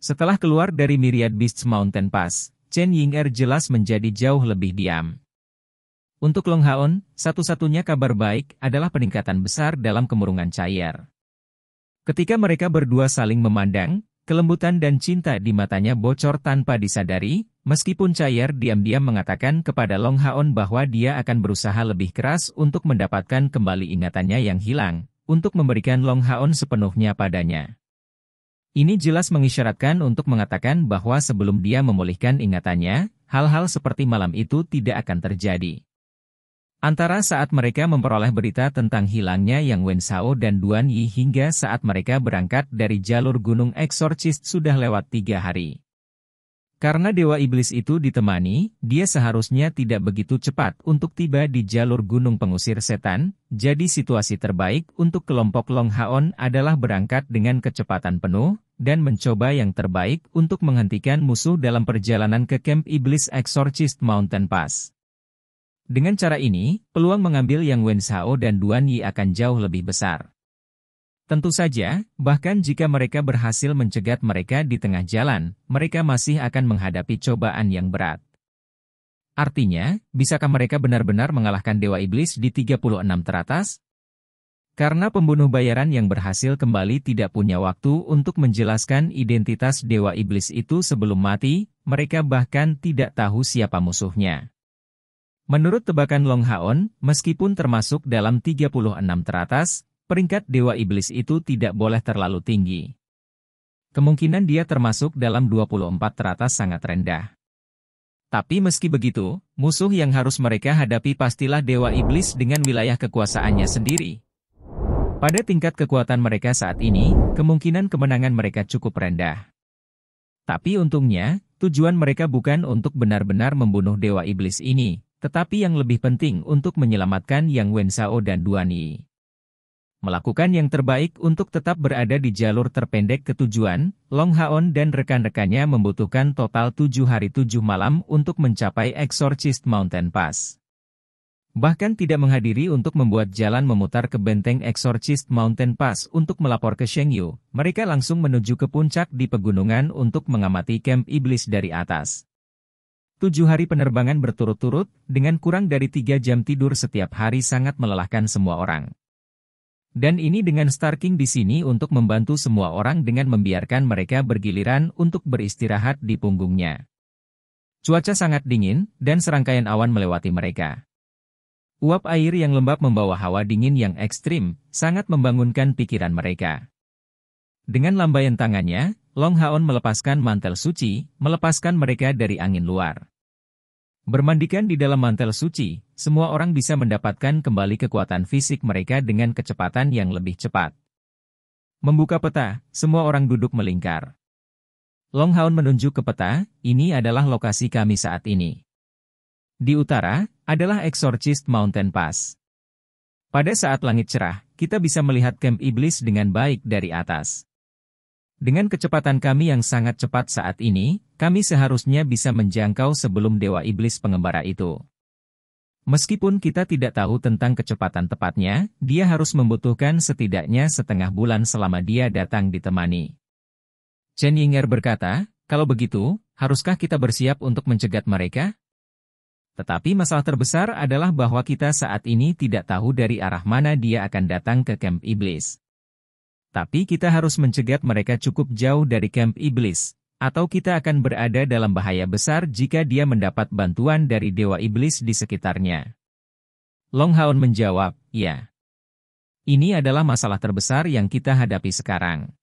Setelah keluar dari Myriad Beasts Mountain Pass, Chen Ying'er jelas menjadi jauh lebih diam. Untuk Long Haon, satu-satunya kabar baik adalah peningkatan besar dalam kemurungan Chaeyer. Ketika mereka berdua saling memandang, kelembutan dan cinta di matanya bocor tanpa disadari, meskipun Chaeyer diam-diam mengatakan kepada Long Haon bahwa dia akan berusaha lebih keras untuk mendapatkan kembali ingatannya yang hilang, untuk memberikan Long Haon sepenuhnya padanya. Ini jelas mengisyaratkan untuk mengatakan bahwa sebelum dia memulihkan ingatannya, hal-hal seperti malam itu tidak akan terjadi. Antara saat mereka memperoleh berita tentang hilangnya Yang Wenshao dan Duan Yi hingga saat mereka berangkat dari jalur Gunung Eksorsis sudah lewat 3 hari. Karena Dewa Iblis itu ditemani, dia seharusnya tidak begitu cepat untuk tiba di jalur Gunung Pengusir Setan, jadi situasi terbaik untuk kelompok Long Haon adalah berangkat dengan kecepatan penuh, dan mencoba yang terbaik untuk menghentikan musuh dalam perjalanan ke Camp Iblis Exorcist Mountain Pass. Dengan cara ini, peluang mengambil Yang Wenshao dan Duan Yi akan jauh lebih besar. Tentu saja, bahkan jika mereka berhasil mencegat mereka di tengah jalan, mereka masih akan menghadapi cobaan yang berat. Artinya, bisakah mereka benar-benar mengalahkan Dewa Iblis di 36 teratas? Karena pembunuh bayaran yang berhasil kembali tidak punya waktu untuk menjelaskan identitas Dewa Iblis itu sebelum mati, mereka bahkan tidak tahu siapa musuhnya. Menurut tebakan Long Haon, meskipun termasuk dalam 36 teratas, peringkat Dewa Iblis itu tidak boleh terlalu tinggi. Kemungkinan dia termasuk dalam 24 teratas sangat rendah. Tapi meski begitu, musuh yang harus mereka hadapi pastilah Dewa Iblis dengan wilayah kekuasaannya sendiri. Pada tingkat kekuatan mereka saat ini, kemungkinan kemenangan mereka cukup rendah. Tapi untungnya, tujuan mereka bukan untuk benar-benar membunuh Dewa Iblis ini, tetapi yang lebih penting untuk menyelamatkan Yang Wenshao dan Duan Yi. Melakukan yang terbaik untuk tetap berada di jalur terpendek ke tujuan, Long Haon dan rekan-rekannya membutuhkan total 7 hari 7 malam untuk mencapai Exorcist Mountain Pass. Bahkan tidak menghadiri untuk membuat jalan memutar ke benteng Exorcist Mountain Pass untuk melapor ke Shengyu, mereka langsung menuju ke puncak di pegunungan untuk mengamati Camp Iblis dari atas. 7 hari penerbangan berturut-turut, dengan kurang dari 3 jam tidur setiap hari sangat melelahkan semua orang. Dan ini dengan Starking di sini untuk membantu semua orang dengan membiarkan mereka bergiliran untuk beristirahat di punggungnya. Cuaca sangat dingin, dan serangkaian awan melewati mereka. Uap air yang lembab membawa hawa dingin yang ekstrim, sangat membangunkan pikiran mereka. Dengan lambaian tangannya, Long Haon melepaskan mantel suci, melepaskan mereka dari angin luar. Bermandikan di dalam mantel suci, semua orang bisa mendapatkan kembali kekuatan fisik mereka dengan kecepatan yang lebih cepat. Membuka peta, semua orang duduk melingkar. Long Haon menunjuk ke peta, ini adalah lokasi kami saat ini. Di utara, adalah Exorcist Mountain Pass. Pada saat langit cerah, kita bisa melihat Camp Iblis dengan baik dari atas. Dengan kecepatan kami yang sangat cepat saat ini, kami seharusnya bisa menjangkau sebelum Dewa Iblis pengembara itu. Meskipun kita tidak tahu tentang kecepatan tepatnya, dia harus membutuhkan setidaknya setengah bulan selama dia datang ditemani. Chen Yinger berkata, kalau begitu, haruskah kita bersiap untuk mencegat mereka? Tetapi masalah terbesar adalah bahwa kita saat ini tidak tahu dari arah mana dia akan datang ke Camp Iblis. Tapi kita harus mencegat mereka cukup jauh dari Camp Iblis, atau kita akan berada dalam bahaya besar jika dia mendapat bantuan dari Dewa Iblis di sekitarnya. Long Haon menjawab, ya. Ini adalah masalah terbesar yang kita hadapi sekarang.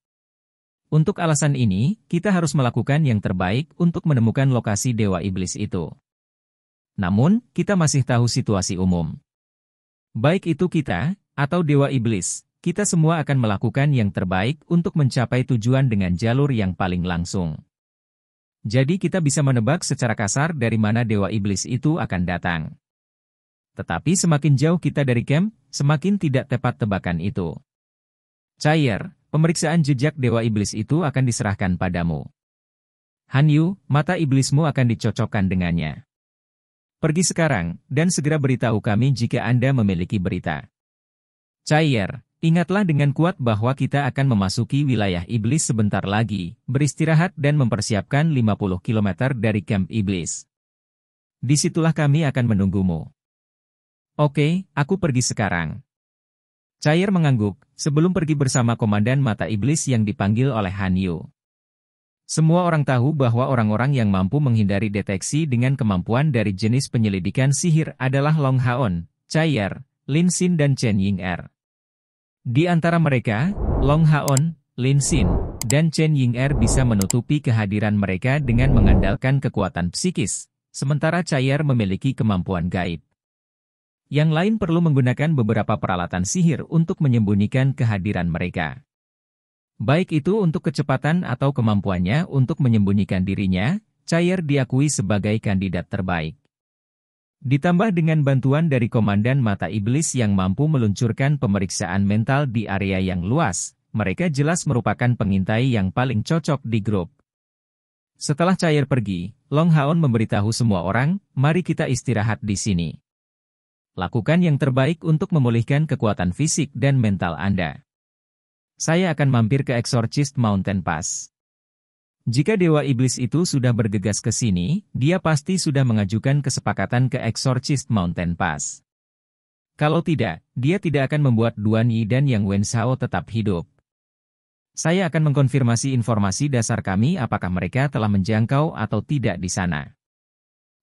Untuk alasan ini, kita harus melakukan yang terbaik untuk menemukan lokasi Dewa Iblis itu. Namun, kita masih tahu situasi umum. Baik itu kita, atau Dewa Iblis, kita semua akan melakukan yang terbaik untuk mencapai tujuan dengan jalur yang paling langsung. Jadi kita bisa menebak secara kasar dari mana Dewa Iblis itu akan datang. Tetapi semakin jauh kita dari camp, semakin tidak tepat tebakan itu. Chaeyer, pemeriksaan jejak Dewa Iblis itu akan diserahkan padamu. Han Yu, mata iblismu akan dicocokkan dengannya. Pergi sekarang, dan segera beritahu kami jika Anda memiliki berita. Chaeyer, ingatlah dengan kuat bahwa kita akan memasuki wilayah iblis sebentar lagi, beristirahat dan mempersiapkan 50 km dari Camp Iblis. Disitulah kami akan menunggumu. Oke, aku pergi sekarang. Chair mengangguk, sebelum pergi bersama Komandan Mata Iblis yang dipanggil oleh Han Yu. Semua orang tahu bahwa orang-orang yang mampu menghindari deteksi dengan kemampuan dari jenis penyelidikan sihir adalah Long Haon, Chair, Lin Xin dan Chen Ying'er. Di antara mereka, Long Haon, Lin Xin, dan Chen Ying'er bisa menutupi kehadiran mereka dengan mengandalkan kekuatan psikis, sementara Chair memiliki kemampuan gaib. Yang lain perlu menggunakan beberapa peralatan sihir untuk menyembunyikan kehadiran mereka. Baik itu untuk kecepatan atau kemampuannya untuk menyembunyikan dirinya, Chair diakui sebagai kandidat terbaik. Ditambah dengan bantuan dari Komandan Mata Iblis yang mampu meluncurkan pemeriksaan mental di area yang luas, mereka jelas merupakan pengintai yang paling cocok di grup. Setelah Chair pergi, Long Haon memberitahu semua orang, mari kita istirahat di sini. Lakukan yang terbaik untuk memulihkan kekuatan fisik dan mental Anda. Saya akan mampir ke Exorcist Mountain Pass. Jika Dewa Iblis itu sudah bergegas ke sini, dia pasti sudah mengajukan kesepakatan ke Exorcist Mountain Pass. Kalau tidak, dia tidak akan membuat Duan Yi dan Yang Wenshao tetap hidup. Saya akan mengkonfirmasi informasi dasar kami apakah mereka telah menjangkau atau tidak di sana.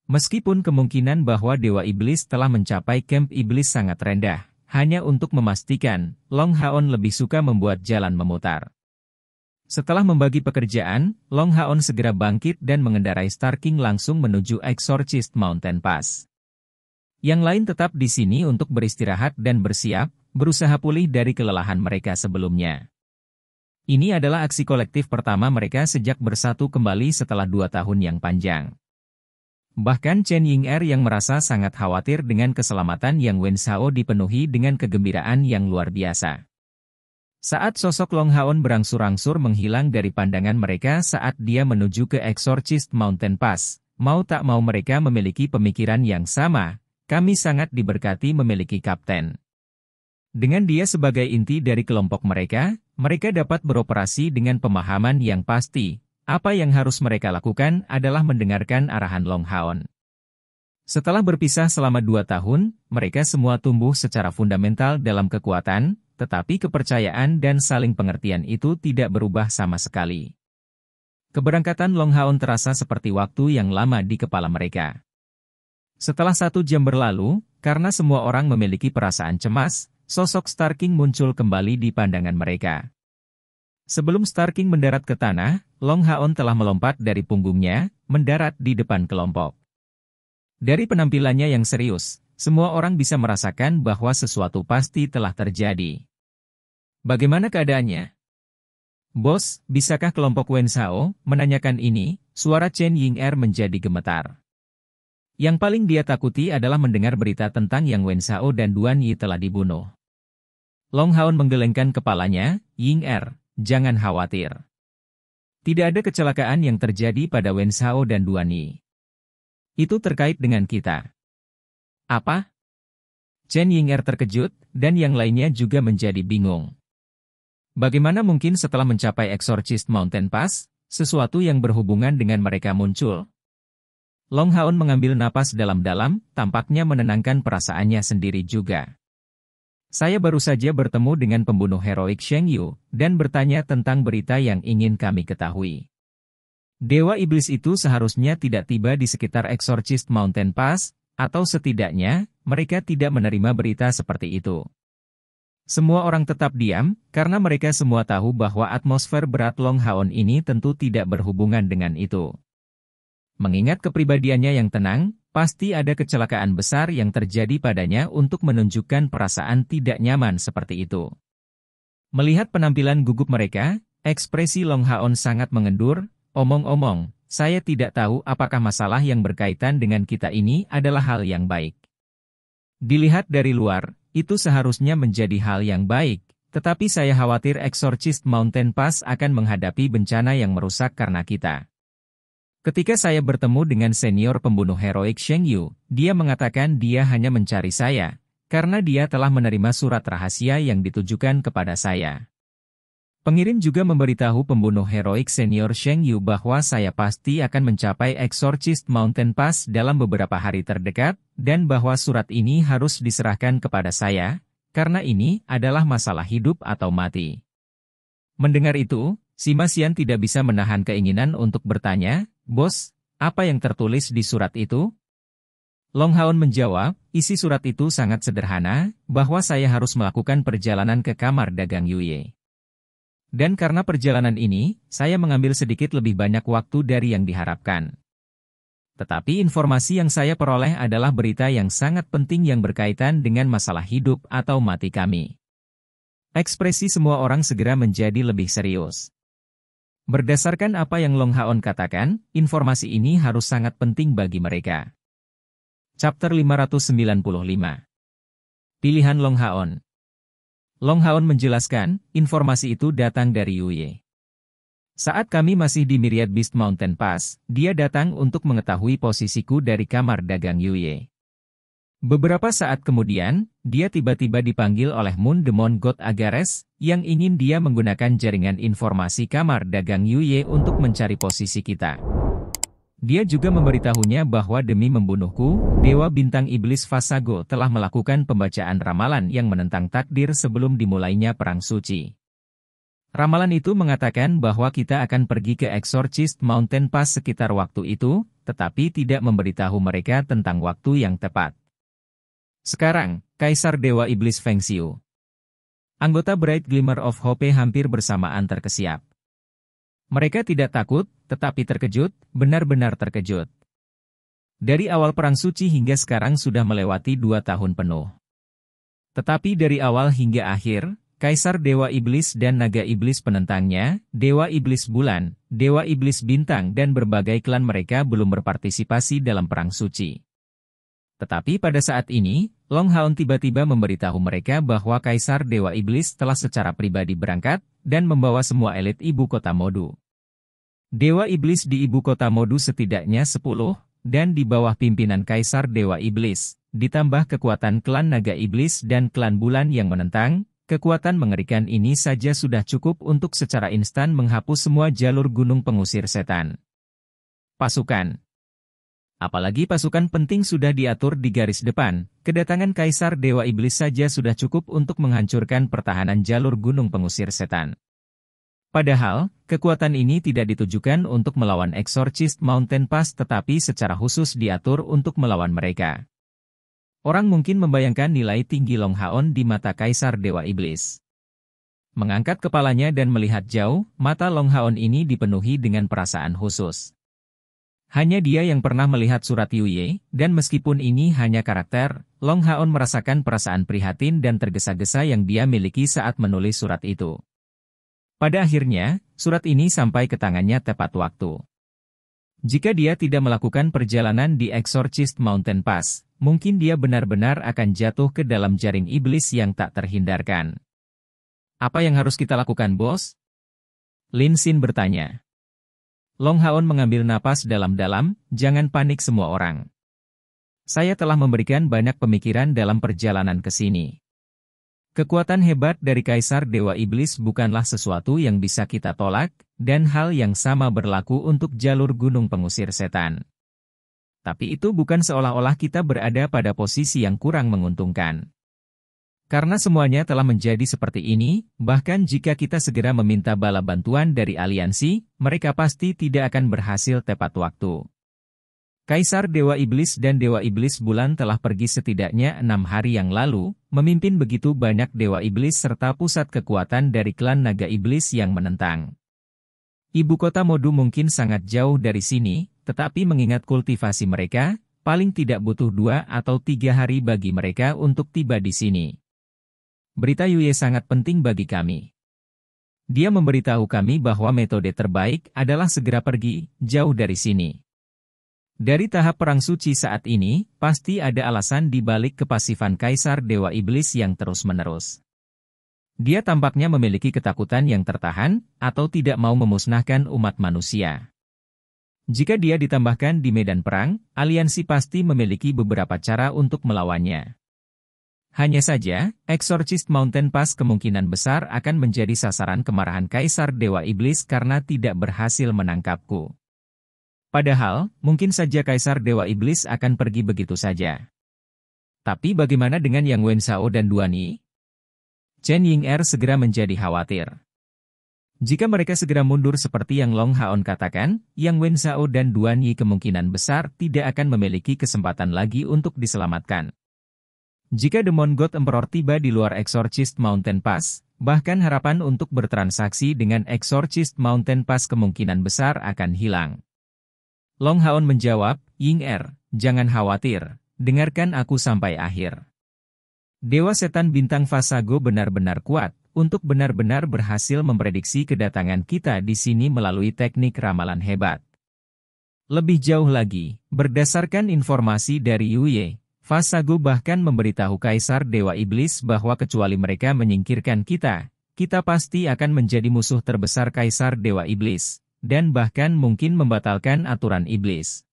Meskipun kemungkinan bahwa Dewa Iblis telah mencapai camp Iblis sangat rendah, hanya untuk memastikan, Long Haon lebih suka membuat jalan memutar. Setelah membagi pekerjaan, Long Haon segera bangkit dan mengendarai Star King langsung menuju Exorcist Mountain Pass. Yang lain tetap di sini untuk beristirahat dan bersiap, berusaha pulih dari kelelahan mereka sebelumnya. Ini adalah aksi kolektif pertama mereka sejak bersatu kembali setelah 2 tahun yang panjang. Bahkan Chen Ying'er yang merasa sangat khawatir dengan keselamatan Yang Wenshao dipenuhi dengan kegembiraan yang luar biasa. Saat sosok Long Haon berangsur-angsur menghilang dari pandangan mereka saat dia menuju ke Exorcist Mountain Pass, mau tak mau mereka memiliki pemikiran yang sama, kami sangat diberkati memiliki kapten. Dengan dia sebagai inti dari kelompok mereka dapat beroperasi dengan pemahaman yang pasti. Apa yang harus mereka lakukan adalah mendengarkan arahan Long Haon. Setelah berpisah selama 2 tahun, mereka semua tumbuh secara fundamental dalam kekuatan, tetapi kepercayaan dan saling pengertian itu tidak berubah sama sekali. Keberangkatan Long Haon terasa seperti waktu yang lama di kepala mereka. Setelah 1 jam berlalu, karena semua orang memiliki perasaan cemas, sosok Star King muncul kembali di pandangan mereka. Sebelum Star King mendarat ke tanah, Long Haon telah melompat dari punggungnya, mendarat di depan kelompok. Dari penampilannya yang serius, semua orang bisa merasakan bahwa sesuatu pasti telah terjadi. Bagaimana keadaannya? Bos, bisakah kelompok Wenshao menanyakan ini? Suara Chen Ying'er menjadi gemetar. Yang paling dia takuti adalah mendengar berita tentang Yang Wenshao dan Duan Yi telah dibunuh. Long Haon menggelengkan kepalanya, Ying'er, jangan khawatir. Tidak ada kecelakaan yang terjadi pada Wenshao dan Duan Yi. Itu terkait dengan kita. Apa? Chen Ying'er terkejut, dan yang lainnya juga menjadi bingung. Bagaimana mungkin setelah mencapai Exorcist Mountain Pass, sesuatu yang berhubungan dengan mereka muncul? Long Haon mengambil napas dalam-dalam, tampaknya menenangkan perasaannya sendiri juga. Saya baru saja bertemu dengan pembunuh heroik Sheng Yu, dan bertanya tentang berita yang ingin kami ketahui. Dewa Iblis itu seharusnya tidak tiba di sekitar Exorcist Mountain Pass, atau setidaknya, mereka tidak menerima berita seperti itu. Semua orang tetap diam, karena mereka semua tahu bahwa atmosfer berat Long Haon ini tentu tidak berhubungan dengan itu. Mengingat kepribadiannya yang tenang, pasti ada kecelakaan besar yang terjadi padanya untuk menunjukkan perasaan tidak nyaman seperti itu. Melihat penampilan gugup mereka, ekspresi Long Haon sangat mengendur, omong-omong, saya tidak tahu apakah masalah yang berkaitan dengan kita ini adalah hal yang baik. Dilihat dari luar, itu seharusnya menjadi hal yang baik, tetapi saya khawatir Exorcist Mountain Pass akan menghadapi bencana yang merusak karena kita. Ketika saya bertemu dengan senior pembunuh heroik Sheng Yu, dia mengatakan dia hanya mencari saya, karena dia telah menerima surat rahasia yang ditujukan kepada saya. Pengirim juga memberitahu pembunuh heroik senior Sheng Yu bahwa saya pasti akan mencapai Exorcist Mountain Pass dalam beberapa hari terdekat, dan bahwa surat ini harus diserahkan kepada saya, karena ini adalah masalah hidup atau mati. Mendengar itu, Sima Xian tidak bisa menahan keinginan untuk bertanya, "Bos, apa yang tertulis di surat itu?" Long Haon menjawab, "Isi surat itu sangat sederhana, bahwa saya harus melakukan perjalanan ke kamar dagang Yuye. Dan karena perjalanan ini, saya mengambil sedikit lebih banyak waktu dari yang diharapkan. Tetapi informasi yang saya peroleh adalah berita yang sangat penting yang berkaitan dengan masalah hidup atau mati kami." Ekspresi semua orang segera menjadi lebih serius. Berdasarkan apa yang Long Haon katakan, informasi ini harus sangat penting bagi mereka. Chapter 595. Pilihan Long Haon. Long Haon menjelaskan, informasi itu datang dari Yuye. Saat kami masih di Myriad Beast Mountain Pass, dia datang untuk mengetahui posisiku dari kamar dagang Yuye. Beberapa saat kemudian, dia tiba-tiba dipanggil oleh Moon Demon God Agares, yang ingin dia menggunakan jaringan informasi kamar dagang Yuye untuk mencari posisi kita. Dia juga memberitahunya bahwa demi membunuhku, Dewa Bintang Iblis Vasago telah melakukan pembacaan ramalan yang menentang takdir sebelum dimulainya Perang Suci. Ramalan itu mengatakan bahwa kita akan pergi ke Exorcist Mountain Pass sekitar waktu itu, tetapi tidak memberitahu mereka tentang waktu yang tepat. Sekarang, Kaisar Dewa Iblis Feng Xiu. Anggota Bright Glimmer of Hope hampir bersamaan terkesiap. Mereka tidak takut, tetapi terkejut, benar-benar terkejut. Dari awal Perang Suci hingga sekarang sudah melewati 2 tahun penuh. Tetapi dari awal hingga akhir, Kaisar Dewa Iblis dan Naga Iblis penentangnya, Dewa Iblis Bulan, Dewa Iblis Bintang dan berbagai klan mereka belum berpartisipasi dalam Perang Suci. Tetapi pada saat ini, Long Haon tiba-tiba memberitahu mereka bahwa Kaisar Dewa Iblis telah secara pribadi berangkat, dan membawa semua elit ibu kota Modu. Dewa Iblis di ibu kota Modu setidaknya 10, dan di bawah pimpinan Kaisar Dewa Iblis, ditambah kekuatan klan Naga Iblis dan klan Bulan yang menentang, kekuatan mengerikan ini saja sudah cukup untuk secara instan menghapus semua jalur gunung pengusir setan. Pasukan. Apalagi pasukan penting sudah diatur di garis depan, kedatangan Kaisar Dewa Iblis saja sudah cukup untuk menghancurkan pertahanan jalur gunung pengusir setan. Padahal, kekuatan ini tidak ditujukan untuk melawan Exorcist Mountain Pass tetapi secara khusus diatur untuk melawan mereka. Orang mungkin membayangkan nilai tinggi Long Haon di mata Kaisar Dewa Iblis. Mengangkat kepalanya dan melihat jauh, mata Long Haon ini dipenuhi dengan perasaan khusus. Hanya dia yang pernah melihat surat Yuye, dan meskipun ini hanya karakter, Long Haon merasakan perasaan prihatin dan tergesa-gesa yang dia miliki saat menulis surat itu. Pada akhirnya, surat ini sampai ke tangannya tepat waktu. Jika dia tidak melakukan perjalanan di Exorcist Mountain Pass, mungkin dia benar-benar akan jatuh ke dalam jaring iblis yang tak terhindarkan. Apa yang harus kita lakukan, bos? Lin Xin bertanya. Long Haon mengambil napas dalam-dalam, jangan panik semua orang. Saya telah memberikan banyak pemikiran dalam perjalanan ke sini. Kekuatan hebat dari Kaisar Dewa Iblis bukanlah sesuatu yang bisa kita tolak, dan hal yang sama berlaku untuk jalur gunung pengusir setan. Tapi itu bukan seolah-olah kita berada pada posisi yang kurang menguntungkan. Karena semuanya telah menjadi seperti ini, bahkan jika kita segera meminta bala bantuan dari aliansi, mereka pasti tidak akan berhasil tepat waktu. Kaisar Dewa Iblis dan Dewa Iblis Bulan telah pergi setidaknya 6 hari yang lalu, memimpin begitu banyak Dewa Iblis serta pusat kekuatan dari klan Naga Iblis yang menentang. Ibu kota Modu mungkin sangat jauh dari sini, tetapi mengingat kultivasi mereka, paling tidak butuh 2 atau 3 hari bagi mereka untuk tiba di sini. Berita Yuye sangat penting bagi kami. Dia memberitahu kami bahwa metode terbaik adalah segera pergi, jauh dari sini. Dari tahap Perang Suci saat ini, pasti ada alasan di balik kepasifan Kaisar Dewa Iblis yang terus-menerus. Dia tampaknya memiliki ketakutan yang tertahan, atau tidak mau memusnahkan umat manusia. Jika dia ditambahkan di medan perang, aliansi pasti memiliki beberapa cara untuk melawannya. Hanya saja, Exorcist Mountain Pass kemungkinan besar akan menjadi sasaran kemarahan Kaisar Dewa Iblis karena tidak berhasil menangkapku. Padahal, mungkin saja Kaisar Dewa Iblis akan pergi begitu saja. Tapi bagaimana dengan Yang Wenzhao dan Duan Yi? Chen Ying'er segera menjadi khawatir. Jika mereka segera mundur seperti yang Long Haon katakan, Yang Wenzhao dan Duan Yi kemungkinan besar tidak akan memiliki kesempatan lagi untuk diselamatkan. Jika Demon God Emperor tiba di luar Exorcist Mountain Pass, bahkan harapan untuk bertransaksi dengan Exorcist Mountain Pass kemungkinan besar akan hilang. Long Haon menjawab, Ying'er, jangan khawatir, dengarkan aku sampai akhir. Dewa Setan Bintang Vasago benar-benar kuat, untuk benar-benar berhasil memprediksi kedatangan kita di sini melalui teknik ramalan hebat. Lebih jauh lagi, berdasarkan informasi dari Yuye, Vasago bahkan memberitahu Kaisar Dewa Iblis bahwa kecuali mereka menyingkirkan kita, kita pasti akan menjadi musuh terbesar Kaisar Dewa Iblis, dan bahkan mungkin membatalkan aturan Iblis.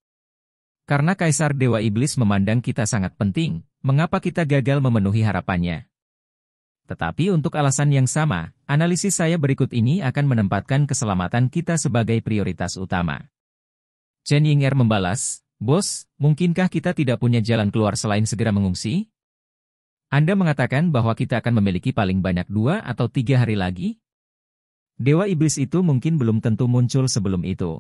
Karena Kaisar Dewa Iblis memandang kita sangat penting, mengapa kita gagal memenuhi harapannya? Tetapi untuk alasan yang sama, analisis saya berikut ini akan menempatkan keselamatan kita sebagai prioritas utama. Chen Ying'er membalas, Bos, mungkinkah kita tidak punya jalan keluar selain segera mengungsi? Anda mengatakan bahwa kita akan memiliki paling banyak 2 atau 3 hari lagi? Dewa Iblis itu mungkin belum tentu muncul sebelum itu.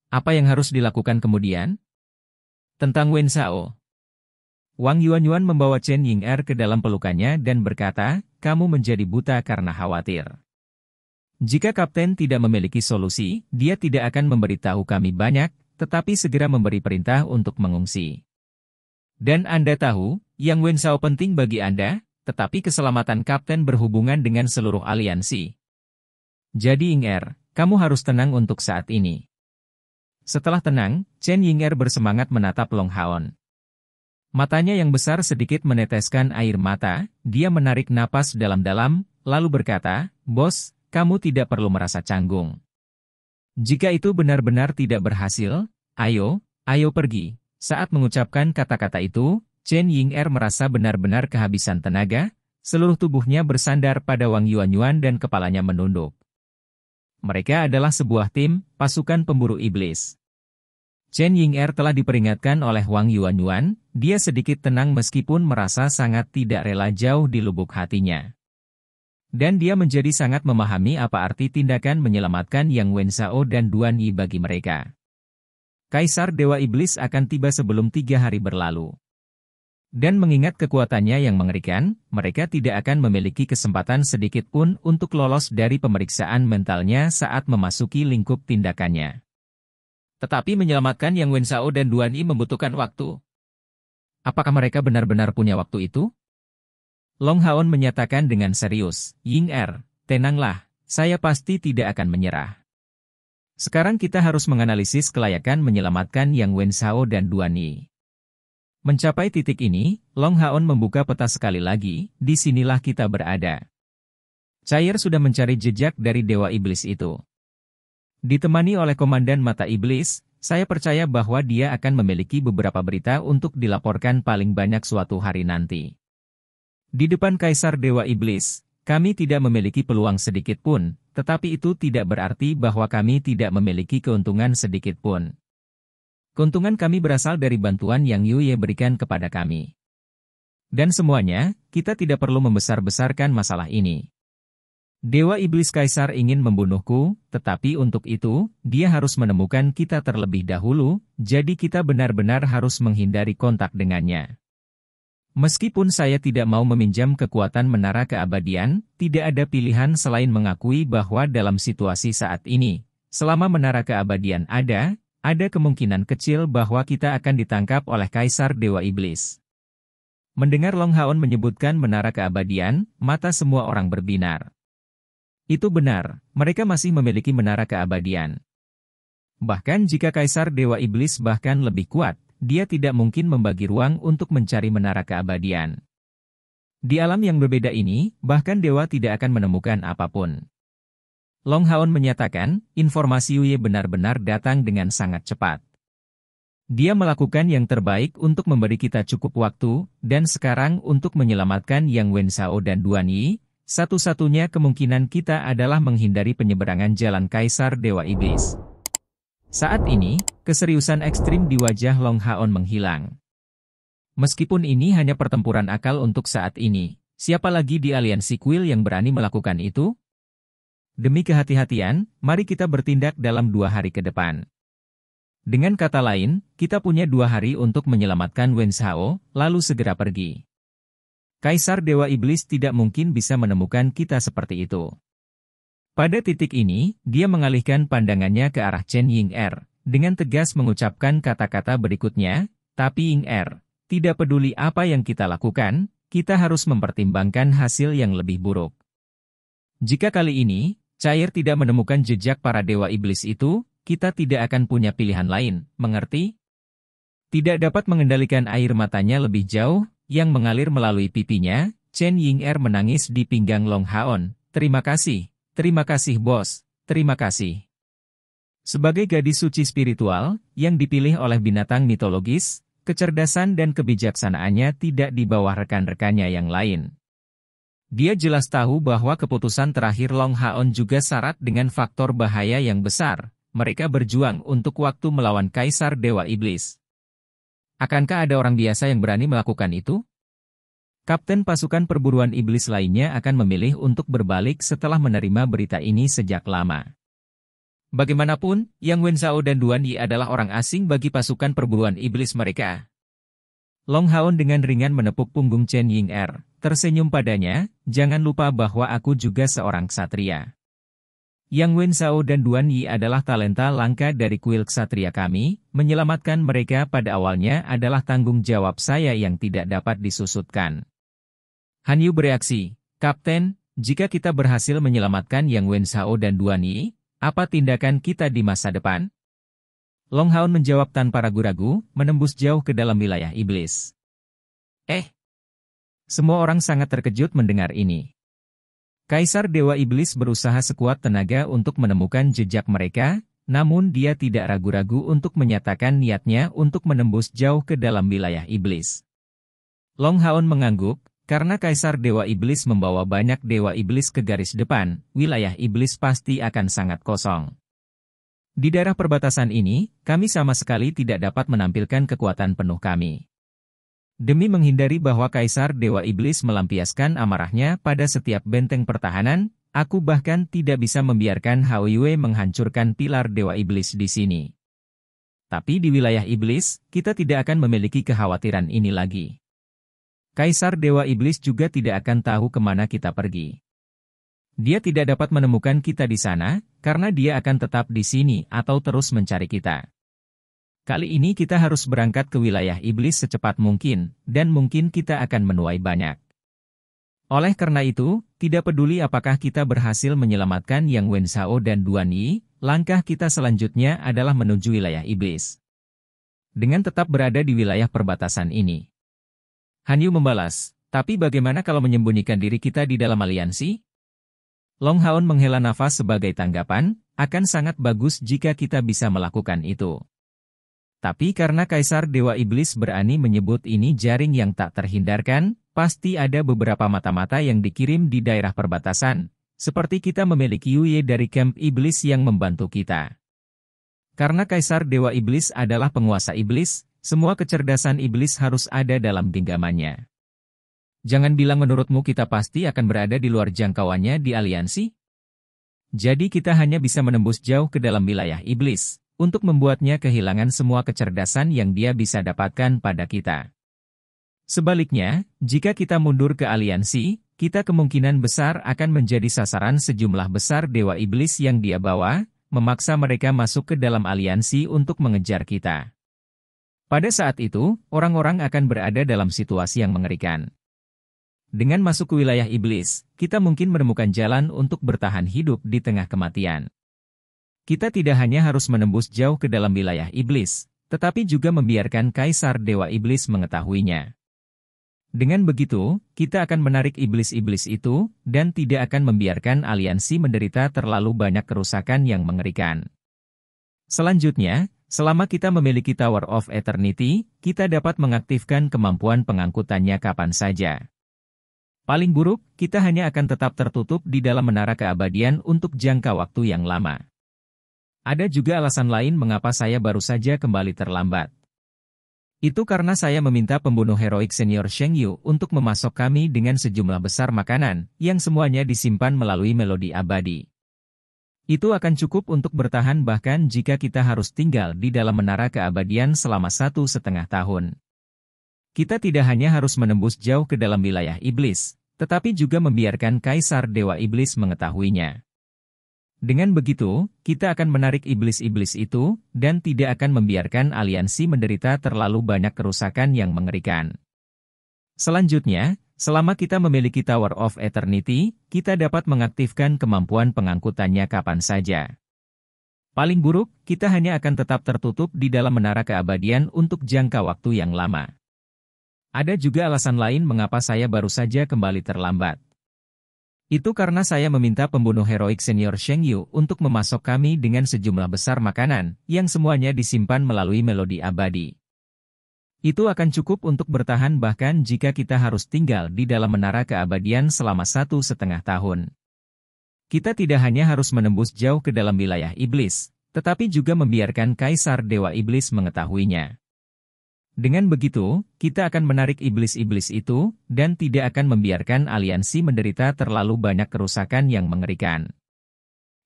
Apa yang harus dilakukan kemudian? Tentang Wenzhao. Wang Yuanyuan membawa Chen Ying'er ke dalam pelukannya dan berkata, kamu menjadi buta karena khawatir. Jika Kapten tidak memiliki solusi, dia tidak akan memberitahu kami banyak, tetapi segera memberi perintah untuk mengungsi. Dan Anda tahu, Yang Wenzhao penting bagi Anda, tetapi keselamatan Kapten berhubungan dengan seluruh aliansi. Jadi Ying'er, kamu harus tenang untuk saat ini. Setelah tenang, Chen Ying'er bersemangat menatap Long Haon. Matanya yang besar sedikit meneteskan air mata, dia menarik napas dalam-dalam, lalu berkata, Bos, kamu tidak perlu merasa canggung. Jika itu benar-benar tidak berhasil, ayo pergi. Saat mengucapkan kata-kata itu, Chen Ying'er merasa benar-benar kehabisan tenaga, seluruh tubuhnya bersandar pada Wang Yuanyuan dan kepalanya menunduk. Mereka adalah sebuah tim, pasukan pemburu iblis. Chen Ying'er telah diperingatkan oleh Wang Yuanyuan, dia sedikit tenang meskipun merasa sangat tidak rela jauh di lubuk hatinya. Dan dia menjadi sangat memahami apa arti tindakan menyelamatkan Yang Wenzhao dan Duan Yi bagi mereka. Kaisar Dewa Iblis akan tiba sebelum 3 hari berlalu. Dan mengingat kekuatannya yang mengerikan, mereka tidak akan memiliki kesempatan sedikit pun untuk lolos dari pemeriksaan mentalnya saat memasuki lingkup tindakannya. Tetapi menyelamatkan Yang Wenzhao dan Duan Yi membutuhkan waktu. Apakah mereka benar-benar punya waktu itu? Long Haon menyatakan dengan serius, Ying'er, tenanglah, saya pasti tidak akan menyerah. Sekarang kita harus menganalisis kelayakan menyelamatkan Yang Wenzhao dan Duan Yi. Mencapai titik ini, Long Haon membuka peta sekali lagi, disinilah kita berada. Cair sudah mencari jejak dari Dewa Iblis itu. Ditemani oleh Komandan Mata Iblis, saya percaya bahwa dia akan memiliki beberapa berita untuk dilaporkan paling banyak suatu hari nanti. Di depan Kaisar Dewa Iblis, kami tidak memiliki peluang sedikit pun, tetapi itu tidak berarti bahwa kami tidak memiliki keuntungan sedikit pun. Keuntungan kami berasal dari bantuan yang Yuye berikan kepada kami. Dan semuanya, kita tidak perlu membesar-besarkan masalah ini. Dewa Iblis Kaisar ingin membunuhku, tetapi untuk itu, dia harus menemukan kita terlebih dahulu, jadi kita benar-benar harus menghindari kontak dengannya. Meskipun saya tidak mau meminjam kekuatan menara keabadian, tidak ada pilihan selain mengakui bahwa dalam situasi saat ini, selama menara keabadian ada kemungkinan kecil bahwa kita akan ditangkap oleh Kaisar Dewa Iblis. Mendengar Long Haon menyebutkan menara keabadian, mata semua orang berbinar. Itu benar, mereka masih memiliki menara keabadian. Bahkan jika Kaisar Dewa Iblis bahkan lebih kuat, dia tidak mungkin membagi ruang untuk mencari menara keabadian. Di alam yang berbeda ini, bahkan dewa tidak akan menemukan apapun. Long Haon menyatakan, informasi Yuye benar-benar datang dengan sangat cepat. Dia melakukan yang terbaik untuk memberi kita cukup waktu, dan sekarang untuk menyelamatkan Yang Wenzhao dan Duan Yi, satu-satunya kemungkinan kita adalah menghindari penyeberangan jalan Kaisar Dewa Iblis. Saat ini, keseriusan ekstrim di wajah Long Haon menghilang. Meskipun ini hanya pertempuran akal untuk saat ini, siapa lagi di aliansi kuil yang berani melakukan itu? Demi kehati-hatian, mari kita bertindak dalam 2 hari ke depan. Dengan kata lain, kita punya 2 hari untuk menyelamatkan Wen Shao, lalu segera pergi. Kaisar Dewa Iblis tidak mungkin bisa menemukan kita seperti itu. Pada titik ini, dia mengalihkan pandangannya ke arah Chen Ying-er, dengan tegas mengucapkan kata-kata berikutnya, tapi Ying-er, tidak peduli apa yang kita lakukan, kita harus mempertimbangkan hasil yang lebih buruk. Jika kali ini, Cair tidak menemukan jejak para Dewa Iblis itu, kita tidak akan punya pilihan lain, mengerti? Tidak dapat mengendalikan air matanya lebih jauh, yang mengalir melalui pipinya, Chen Ying-er menangis di pinggang Long Haon. Terima kasih bos, terima kasih. Sebagai gadis suci spiritual, yang dipilih oleh binatang mitologis, kecerdasan dan kebijaksanaannya tidak di bawah rekan-rekannya yang lain. Dia jelas tahu bahwa keputusan terakhir Long Haon juga syarat dengan faktor bahaya yang besar. Mereka berjuang untuk waktu melawan Kaisar Dewa Iblis. Akankah ada orang biasa yang berani melakukan itu? Kapten pasukan perburuan iblis lainnya akan memilih untuk berbalik setelah menerima berita ini sejak lama. Bagaimanapun, Yang Wen Shao dan Duan Yi adalah orang asing bagi pasukan perburuan iblis mereka. Long Haon dengan ringan menepuk punggung Chen Ying-er, tersenyum padanya, jangan lupa bahwa aku juga seorang ksatria. Yang Wen Shao dan Duan Yi adalah talenta langka dari kuil ksatria kami, menyelamatkan mereka pada awalnya adalah tanggung jawab saya yang tidak dapat disusutkan. Han Yu bereaksi, Kapten, jika kita berhasil menyelamatkan Yang Wen Shao dan Duan Yi, apa tindakan kita di masa depan? Long Haon menjawab tanpa ragu-ragu, menembus jauh ke dalam wilayah iblis. Semua orang sangat terkejut mendengar ini. Kaisar Dewa Iblis berusaha sekuat tenaga untuk menemukan jejak mereka, namun dia tidak ragu-ragu untuk menyatakan niatnya untuk menembus jauh ke dalam wilayah iblis. Long Haon mengangguk, karena Kaisar Dewa Iblis membawa banyak Dewa Iblis ke garis depan, wilayah iblis pasti akan sangat kosong. Di daerah perbatasan ini, kami sama sekali tidak dapat menampilkan kekuatan penuh kami. Demi menghindari bahwa Kaisar Dewa Iblis melampiaskan amarahnya pada setiap benteng pertahanan, aku bahkan tidak bisa membiarkan Hao Yue menghancurkan pilar Dewa Iblis di sini. Tapi di wilayah iblis, kita tidak akan memiliki kekhawatiran ini lagi. Kaisar Dewa Iblis juga tidak akan tahu kemana kita pergi. Dia tidak dapat menemukan kita di sana, karena dia akan tetap di sini atau terus mencari kita. Kali ini kita harus berangkat ke wilayah iblis secepat mungkin, dan mungkin kita akan menuai banyak. Oleh karena itu, tidak peduli apakah kita berhasil menyelamatkan Yang Wen Shao dan Duan Yi, langkah kita selanjutnya adalah menuju wilayah iblis. Dengan tetap berada di wilayah perbatasan ini. Han Yu membalas, tapi bagaimana kalau menyembunyikan diri kita di dalam aliansi? Long Haon menghela nafas sebagai tanggapan, akan sangat bagus jika kita bisa melakukan itu. Tapi karena Kaisar Dewa Iblis berani menyebut ini jaring yang tak terhindarkan, pasti ada beberapa mata-mata yang dikirim di daerah perbatasan, seperti kita memiliki Yuye dari camp iblis yang membantu kita. Karena Kaisar Dewa Iblis adalah penguasa iblis, semua kecerdasan iblis harus ada dalam genggamannya. Jangan bilang menurutmu kita pasti akan berada di luar jangkauannya di aliansi? Jadi kita hanya bisa menembus jauh ke dalam wilayah iblis, untuk membuatnya kehilangan semua kecerdasan yang dia bisa dapatkan pada kita. Sebaliknya, jika kita mundur ke aliansi, kita kemungkinan besar akan menjadi sasaran sejumlah besar dewa iblis yang dia bawa, memaksa mereka masuk ke dalam aliansi untuk mengejar kita. Pada saat itu, orang-orang akan berada dalam situasi yang mengerikan. Dengan masuk ke wilayah iblis, kita mungkin menemukan jalan untuk bertahan hidup di tengah kematian. Kita tidak hanya harus menembus jauh ke dalam wilayah iblis, tetapi juga membiarkan Kaisar Dewa Iblis mengetahuinya. Dengan begitu, kita akan menarik iblis-iblis itu, dan tidak akan membiarkan aliansi menderita terlalu banyak kerusakan yang mengerikan. Selanjutnya, selama kita memiliki Tower of Eternity, kita dapat mengaktifkan kemampuan pengangkutannya kapan saja. Paling buruk, kita hanya akan tetap tertutup di dalam menara keabadian untuk jangka waktu yang lama. Ada juga alasan lain mengapa saya baru saja kembali terlambat. Itu karena saya meminta pembunuh heroik senior Sheng Yu untuk memasok kami dengan sejumlah besar makanan, yang semuanya disimpan melalui melodi abadi. Itu akan cukup untuk bertahan bahkan jika kita harus tinggal di dalam menara keabadian selama 1,5 tahun. Kita tidak hanya harus menembus jauh ke dalam wilayah iblis, tetapi juga membiarkan Kaisar Dewa Iblis mengetahuinya. Dengan begitu, kita akan menarik iblis-iblis itu, dan tidak akan membiarkan aliansi menderita terlalu banyak kerusakan yang mengerikan. Selanjutnya, selama kita memiliki Tower of Eternity, kita dapat mengaktifkan kemampuan pengangkutannya kapan saja. Paling buruk, kita hanya akan tetap tertutup di dalam menara keabadian untuk jangka waktu yang lama. Ada juga alasan lain mengapa saya baru saja kembali terlambat. Itu karena saya meminta pembunuh heroik senior Sheng Yu untuk memasok kami dengan sejumlah besar makanan, yang semuanya disimpan melalui melodi abadi. Itu akan cukup untuk bertahan bahkan jika kita harus tinggal di dalam menara keabadian selama 1,5 tahun. Kita tidak hanya harus menembus jauh ke dalam wilayah iblis, tetapi juga membiarkan Kaisar Dewa Iblis mengetahuinya. Dengan begitu, kita akan menarik iblis-iblis itu, dan tidak akan membiarkan aliansi menderita terlalu banyak kerusakan yang mengerikan.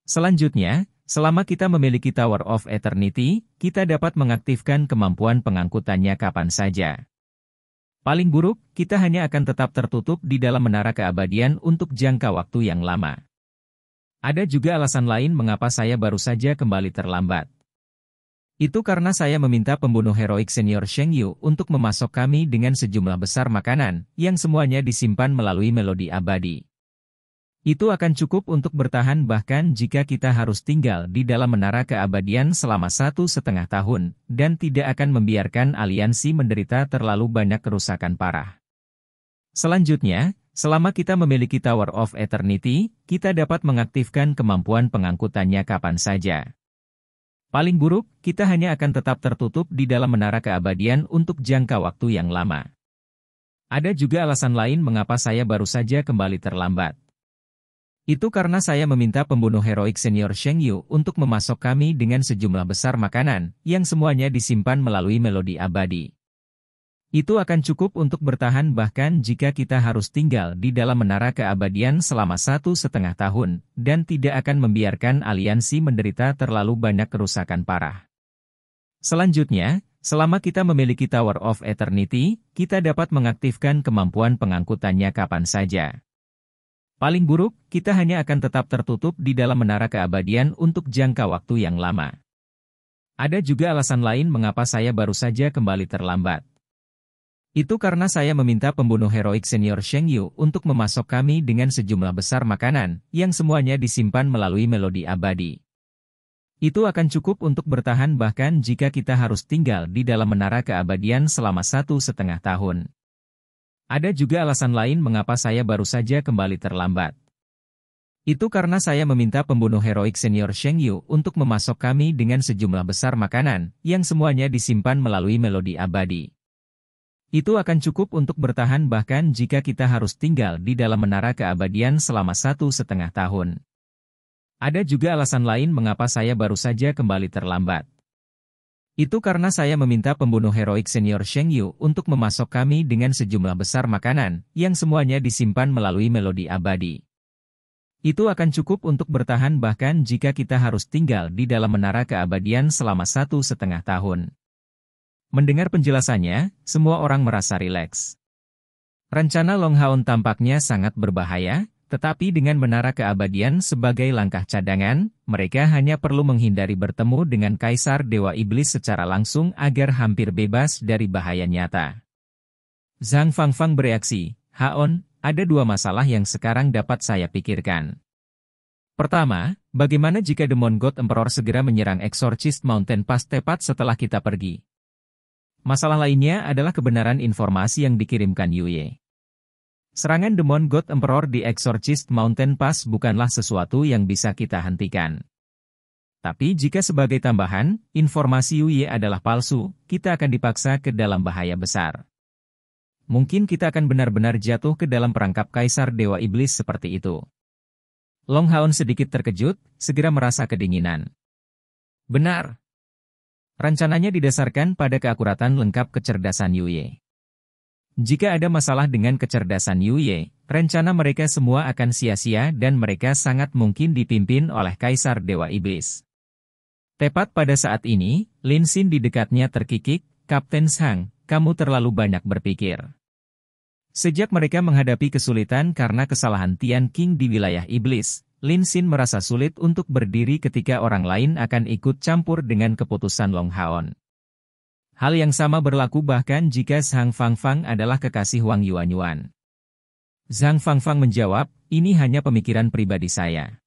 Selanjutnya, selama kita memiliki Tower of Eternity, kita dapat mengaktifkan kemampuan pengangkutannya kapan saja. Paling buruk, kita hanya akan tetap tertutup di dalam menara keabadian untuk jangka waktu yang lama. Ada juga alasan lain mengapa saya baru saja kembali terlambat. Itu karena saya meminta pembunuh heroik senior Sheng Yu untuk memasok kami dengan sejumlah besar makanan, yang semuanya disimpan melalui melodi abadi. Itu akan cukup untuk bertahan bahkan jika kita harus tinggal di dalam menara keabadian selama 1,5 tahun, dan tidak akan membiarkan aliansi menderita terlalu banyak kerusakan parah. Selanjutnya, selama kita memiliki Tower of Eternity, kita dapat mengaktifkan kemampuan pengangkutannya kapan saja. Paling buruk, kita hanya akan tetap tertutup di dalam menara keabadian untuk jangka waktu yang lama. Ada juga alasan lain mengapa saya baru saja kembali terlambat. Itu karena saya meminta pembunuh heroik senior Sheng Yu untuk memasok kami dengan sejumlah besar makanan, yang semuanya disimpan melalui melodi abadi. Itu akan cukup untuk bertahan bahkan jika kita harus tinggal di dalam menara keabadian selama 1,5 tahun, dan tidak akan membiarkan aliansi menderita terlalu banyak kerusakan parah. Selanjutnya, selama kita memiliki Tower of Eternity, kita dapat mengaktifkan kemampuan pengangkutannya kapan saja. Paling buruk, kita hanya akan tetap tertutup di dalam menara keabadian untuk jangka waktu yang lama. Ada juga alasan lain mengapa saya baru saja kembali terlambat. Itu karena saya meminta pembunuh heroik senior Sheng Yu untuk memasok kami dengan sejumlah besar makanan, yang semuanya disimpan melalui melodi abadi. Itu akan cukup untuk bertahan bahkan jika kita harus tinggal di dalam menara keabadian selama 1,5 tahun. Ada juga alasan lain mengapa saya baru saja kembali terlambat. Itu karena saya meminta pembunuh heroik senior Sheng Yu untuk memasok kami dengan sejumlah besar makanan, yang semuanya disimpan melalui melodi abadi. Itu akan cukup untuk bertahan bahkan jika kita harus tinggal di dalam menara keabadian selama 1,5 tahun. Ada juga alasan lain mengapa saya baru saja kembali terlambat. Itu karena saya meminta pembunuh heroik senior Sheng Yu untuk memasok kami dengan sejumlah besar makanan, yang semuanya disimpan melalui melodi abadi. Itu akan cukup untuk bertahan bahkan jika kita harus tinggal di dalam menara keabadian selama 1,5 tahun. Mendengar penjelasannya, semua orang merasa rileks. Rencana Longhaon tampaknya sangat berbahaya, tetapi dengan menara keabadian sebagai langkah cadangan, mereka hanya perlu menghindari bertemu dengan Kaisar Dewa Iblis secara langsung agar hampir bebas dari bahaya nyata. Zhang Fangfang bereaksi, "Haon, ada 2 masalah yang sekarang dapat saya pikirkan. Pertama, bagaimana jika Demon God Emperor segera menyerang Exorcist Mountain Pass tepat setelah kita pergi? Masalah lainnya adalah kebenaran informasi yang dikirimkan Yuye. Serangan Demon God Emperor di Exorcist Mountain Pass bukanlah sesuatu yang bisa kita hentikan. Tapi jika sebagai tambahan, informasi Yuye adalah palsu, kita akan dipaksa ke dalam bahaya besar. Mungkin kita akan benar-benar jatuh ke dalam perangkap Kaisar Dewa Iblis seperti itu." Longhaon sedikit terkejut, segera merasa kedinginan. "Benar. Rencananya didasarkan pada keakuratan lengkap kecerdasan Yuye. Jika ada masalah dengan kecerdasan Yuye, rencana mereka semua akan sia-sia dan mereka sangat mungkin dipimpin oleh Kaisar Dewa Iblis. Tepat pada saat ini, Lin Xin di dekatnya terkikik, "Kapten Zhang, kamu terlalu banyak berpikir." Sejak mereka menghadapi kesulitan karena kesalahan Tian Qing di wilayah iblis, Lin Xin merasa sulit untuk berdiri ketika orang lain akan ikut campur dengan keputusan Long Haon. Hal yang sama berlaku bahkan jika Zhang Fangfang adalah kekasih Wang Yuanyuan. Zhang Fangfang menjawab, "Ini hanya pemikiran pribadi saya.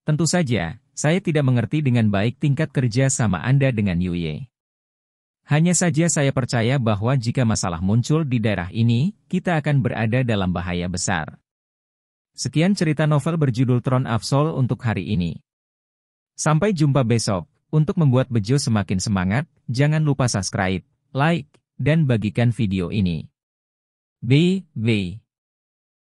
Tentu saja, saya tidak mengerti dengan baik tingkat kerja sama Anda dengan Yuye. Hanya saja saya percaya bahwa jika masalah muncul di daerah ini, kita akan berada dalam bahaya besar." Sekian cerita novel berjudul Throne of Soul untuk hari ini. Sampai jumpa besok. Untuk membuat Bejo semakin semangat, jangan lupa subscribe, like, dan bagikan video ini. Bye.